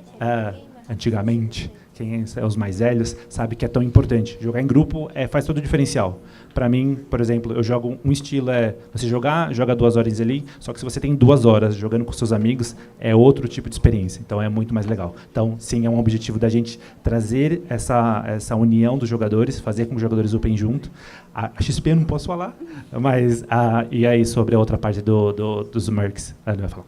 antigamente, quem é os mais velhos, sabe que é tão importante. Jogar em grupo faz todo o diferencial. Para mim, por exemplo, eu jogo um estilo você joga 2 horas ali, só que se você tem 2 horas jogando com seus amigos, é outro tipo de experiência. Então é muito mais legal. Então, sim, é um objetivo da gente trazer essa união dos jogadores, fazer com que os jogadores upem junto. A XP eu não posso falar, mas e aí sobre a outra parte dos Mercs, ele vai falar.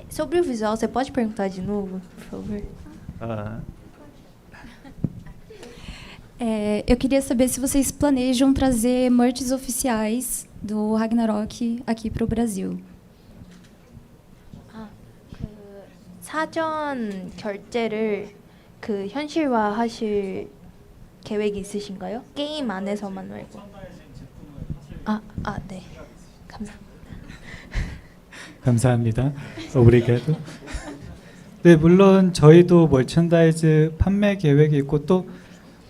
Sobre o visual, você pode perguntar de novo, por favor? Eu queria saber se vocês planejam trazer merches oficiais do Ragnarok aqui para o Brasil. 사전 결제를 현실화하실 계획이 있으신가요? 게임 안에서만 말고. 네. 감사합니다. 감사합니다. Obrigado. 네, 물론 저희도 머천다이즈 판매 계획이 있고 또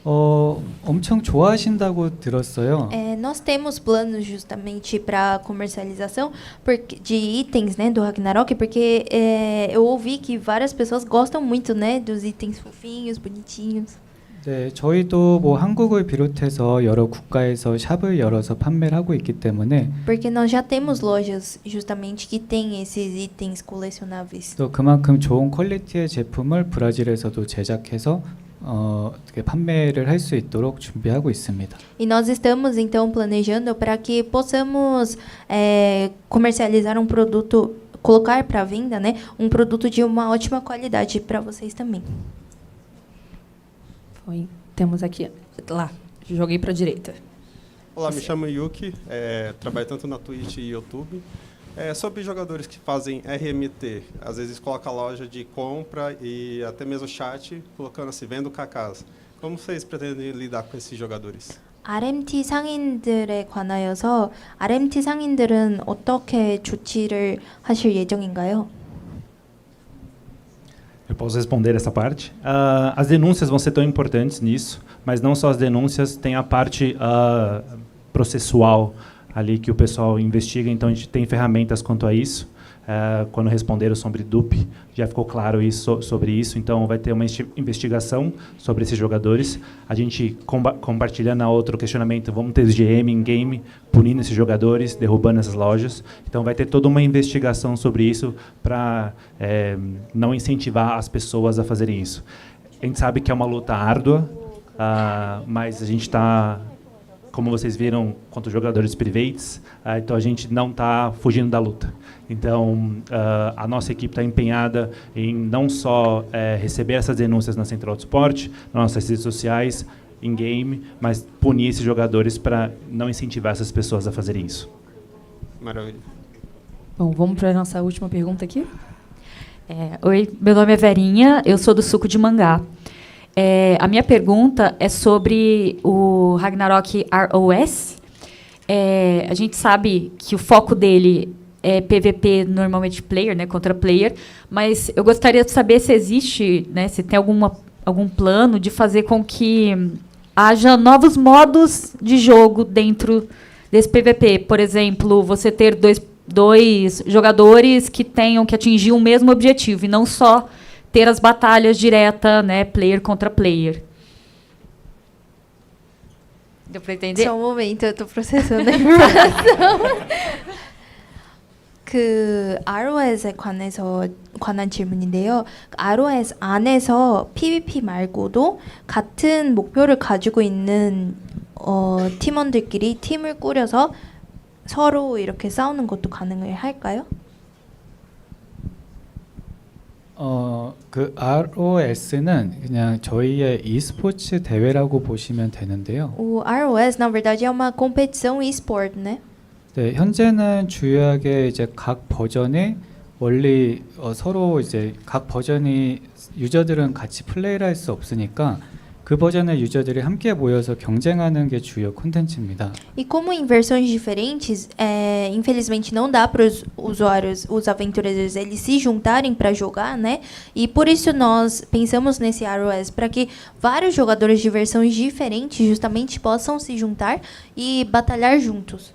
엄청 좋아하신다고 들었어요. Nós temos planos justamente para comercialização de itens, né, do Ragnarok, porque eu ouvi que várias pessoas gostam muito, né, dos itens fofinhos, bonitinhos. 네, 저희도 뭐 한국을 비롯해서 여러 국가에서 샵을 열어서 판매를 하고 있기 때문에 Porque nós já temos lojas justamente que tem esses itens colecionáveis. 또 그만큼 좋은 퀄리티의 제품을 브라질에서도 제작해서 어떻게 판매를 할 수 있도록 준비하고 있습니다. E nós estamos então planejando para que possamos comercializar um produto, colocar para venda, né, um produto de uma ótima qualidade para vocês também. Temos aqui, lá, joguei para a direita. Olá, me chamo Yuki, trabalho tanto na Twitch e YouTube. Sobre jogadores que fazem RMT, às vezes coloca a loja de compra e até mesmo chat, colocando assim, vendo KKs. Como vocês pretendem lidar com esses jogadores? RMT 상인들에 관하여서 RMT 상인들은 어떻게 조치를 하실 예정인가요? Eu posso responder essa parte. As denúncias vão ser tão importantes nisso, mas não só as denúncias, tem a parte processual ali que o pessoal investiga, então a gente tem ferramentas quanto a isso. Quando responderam sobre dupe, já ficou claro sobre isso, então vai ter uma investigação sobre esses jogadores. A gente compartilhando outro questionamento, vamos ter GM em game punindo esses jogadores, derrubando essas lojas. Então vai ter toda uma investigação sobre isso para não incentivar as pessoas a fazerem isso. A gente sabe que é uma luta árdua, mas a gente está, como vocês viram, contra os jogadores privates, então a gente não está fugindo da luta. Então, a nossa equipe está empenhada em não só receber essas denúncias na Central de Suporte, nas nossas redes sociais, em game, mas punir esses jogadores para não incentivar essas pessoas a fazerem isso. Maravilha. Bom, vamos para a nossa última pergunta aqui. Oi, meu nome é Verinha, eu sou do Suco de Mangá. A minha pergunta é sobre o Ragnarok ROS. A gente sabe que o foco dele é PVP normalmente player, né, contra player, mas eu gostaria de saber se existe, né, se tem algum plano de fazer com que haja novos modos de jogo dentro desse PVP. Por exemplo, você ter dois jogadores que tenham que atingir o mesmo objetivo e não só ter as batalhas diretas, né, player contra player. Deu para entender? Só um momento, eu tô processando a informação. 그 ROS에 관한 질문인데요. ROS 안에서 PVP 말고도 같은 목표를 가지고 있는 팀원들끼리 팀을 꾸려서 서로 이렇게 싸우는 것도 가능을 할까요? 그 ROS는 그냥 저희의 e스포츠 대회라고 보시면 되는데요. O ROS na verdade é uma competição e-sport, né? 네, 현재는 주요하게 이제 각 버전이 원리 서로 이제 각 버전이 유저들은 같이 플레이를 할 수 없으니까 그 버전의 유저들이 함께 모여서 경쟁하는 게 주요 콘텐츠입니다. E como em versões diferentes, infelizmente não dá para os usuários, os aventureiros, eles se juntarem para jogar, né? E por isso nós pensamos nesse ROS para que vários jogadores de versões diferentes justamente possam se juntar e batalhar juntos.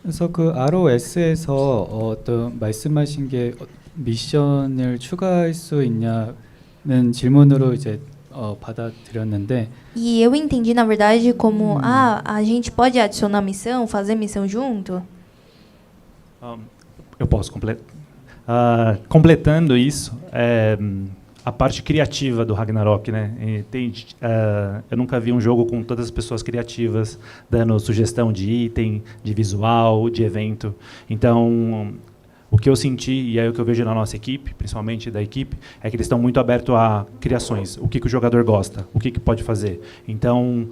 그래서 그 ROS에서 어떤 말씀하신 게 미션을 추가할 수 있냐는 질문으로 이제 받아들였는데. E eu entendi na verdade como a gente pode adicionar missão, fazer missão junto. Eu posso completando isso, a parte criativa do Ragnarok, né? Eu nunca vi um jogo com todas as pessoas criativas dando sugestão de item, de visual, de evento. Então, o que eu senti, e é o que eu vejo na nossa equipe, principalmente da equipe, é que eles estão muito abertos a criações. O que o jogador gosta, o que pode fazer. Então,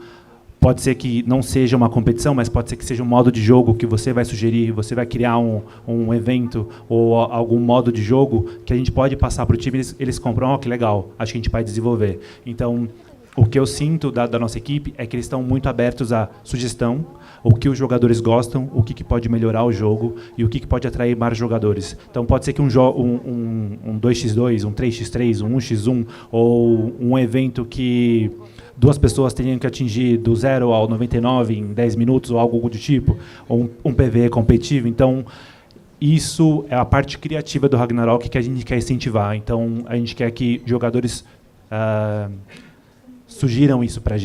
pode ser que não seja uma competição, mas pode ser que seja um modo de jogo que você vai sugerir, você vai criar um evento ou algum modo de jogo que a gente pode passar para o time, eles compram, que legal, acho que a gente vai desenvolver. Então, o que eu sinto da nossa equipe é que eles estão muito abertos à sugestão, o que os jogadores gostam, o que pode melhorar o jogo e o que pode atrair mais jogadores. Então, pode ser que um 2x2, um 3x3, um 1x1 ou um evento que duas pessoas tenham que atingir do 0 ao 99 em 10 minutos ou algo do tipo, ou um PvE competitivo. Então, isso é a parte criativa do Ragnarok que a gente quer incentivar. Então, a gente quer que jogadores sugiram isso para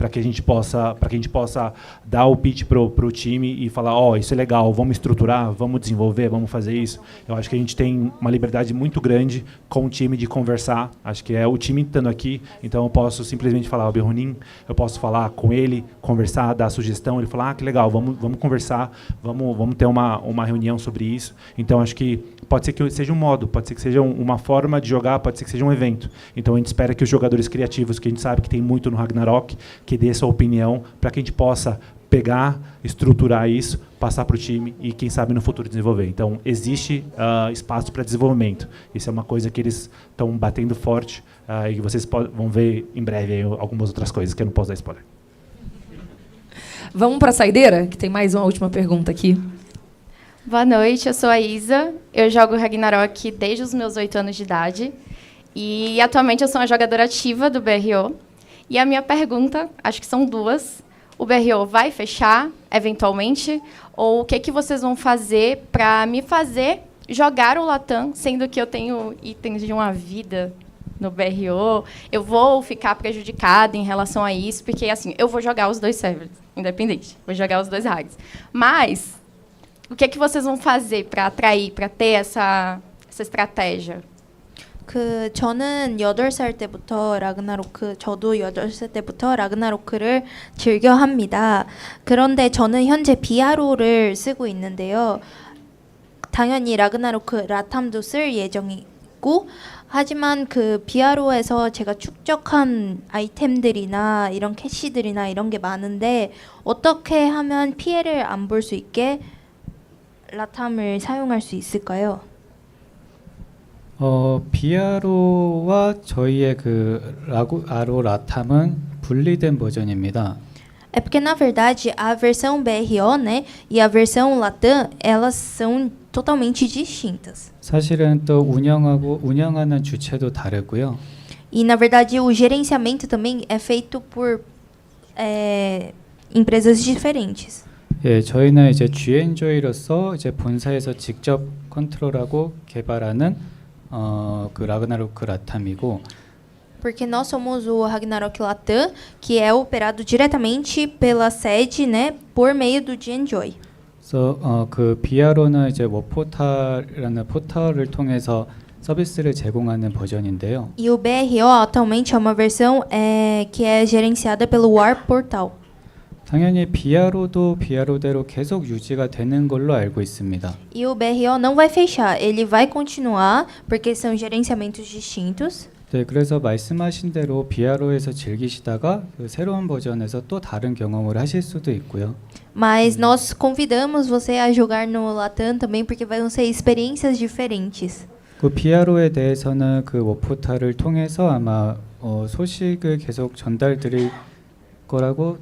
que a gente possa dar o pitch pro time e falar, isso é legal, vamos estruturar, vamos desenvolver, vamos fazer isso. Eu acho que a gente tem uma liberdade muito grande com o time de conversar. Acho que é o time estando aqui, então eu posso simplesmente falar, o Berronin, eu posso falar com ele, conversar, dar sugestão, ele falar, que legal, vamos conversar, vamos ter uma reunião sobre isso. Então acho que pode ser que seja um modo, pode ser que seja uma forma de jogar, pode ser que seja um evento. Então a gente espera que os jogadores criativos, que a gente sabe que tem muito no Ragnarok, que dê sua opinião para que a gente possa pegar, estruturar isso, passar para o time e, quem sabe, no futuro desenvolver. Então, existe espaço para desenvolvimento. Isso é uma coisa que eles estão batendo forte e vocês vão ver em breve aí algumas outras coisas que eu não posso dar spoiler. Vamos para a saideira, que tem mais uma última pergunta aqui. Boa noite, eu sou a Isa. Eu jogo Ragnarok desde os meus 8 anos de idade. E atualmente eu sou uma jogadora ativa do BRO. E a minha pergunta, acho que são duas. O BRO vai fechar, eventualmente? Ou o que vocês vão fazer para me fazer jogar o Latam, sendo que eu tenho itens de uma vida no BRO? Eu vou ficar prejudicada em relação a isso, porque assim, eu vou jogar os dois servers, independente. Vou jogar os dois RAGs. Mas, o que vocês vão fazer para atrair, para ter essa estratégia? 저는 8살 때부터 저도 8살 때부터 라그나로크를 즐겨 합니다. 그런데 저는 현재 비아로를 쓰고 있는데요. 당연히 라그나로크 라탐도 쓸 예정이고, 하지만 그 비아로에서 제가 축적한 아이템들이나 이런 캐시들이나 이런 게 많은데, 어떻게 하면 피해를 안 볼 수 있게 라탐을 사용할 수 있을까요? 비아로와 저희의 그 아로 라탐은 분리된 버전입니다. É porque na verdade a versão BRO, né, e a versão Latam, elas são totalmente distintas. 사실은 또 운영하는 주체도 다르고요. E na verdade o gerenciamento também é feito por empresas diferentes. 예, 저희는 이제 G&Joy로서 이제 본사에서 직접 컨트롤하고 개발하는 그 라그나로크 라탐이고, Porque nós somos o Ragnarok Latam, que é operado diretamente pela sede, né, por meio do G&Joy. 그래서 그 BRO는 이제 워포탈이라는 포털을 통해서 서비스를 제공하는 버전인데요. E o BRO atualmente é uma versão que é gerenciada pelo War Portal. 당연히 BRO도 BRO대로 계속 유지가 되는 걸로 알고 있습니다. E o BRO não vai fechar, ele vai continuar, porque são gerenciamentos distintos. 네, 그래서 말씀하신 대로 BRO에서 즐기시다가 그 새로운 버전에서 또 다른 경험을 하실 수도 있고요. Mas nós convidamos você a jogar no Latam também, porque vão ser experiências diferentes. 그 BRO에 대해서는 그 워포탈을 통해서 아마 소식을 계속 전달드릴 거라고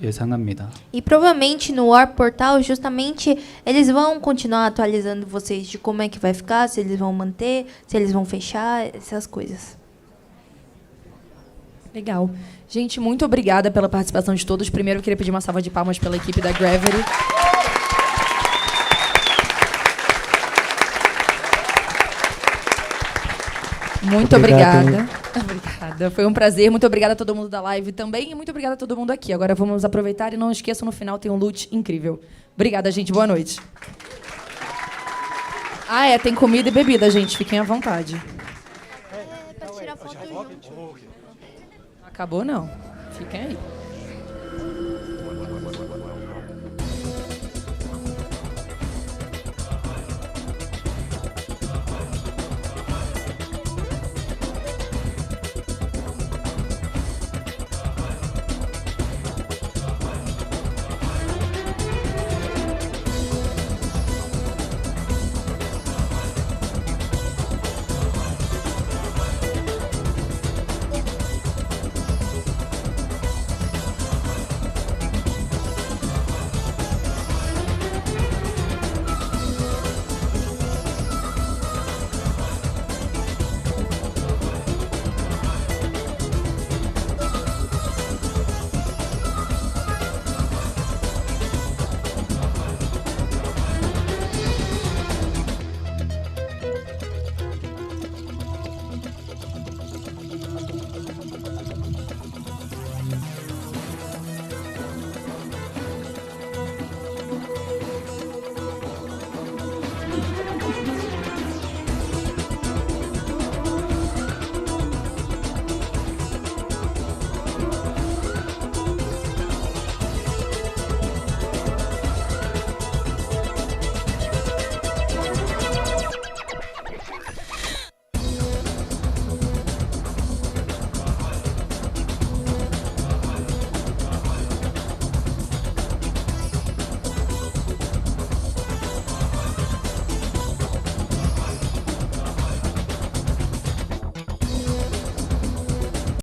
예상합니다. E provavelmente no War Portal, justamente, eles vão continuar atualizando vocês de como é que vai ficar, se eles vão manter, se eles vão fechar, essas coisas. Legal. Gente, muito obrigada pela participação de todos. Primeiro, eu queria pedir uma salva de palmas pela equipe da Gravity. Muito obrigada. Obrigada. Foi um prazer. Muito obrigada a todo mundo da live também. E muito obrigada a todo mundo aqui. Agora vamos aproveitar e não esqueçam, no final tem um loot incrível. Obrigada, gente. Boa noite. Tem comida e bebida, gente. Fiquem à vontade. Acabou, não. Fiquem aí.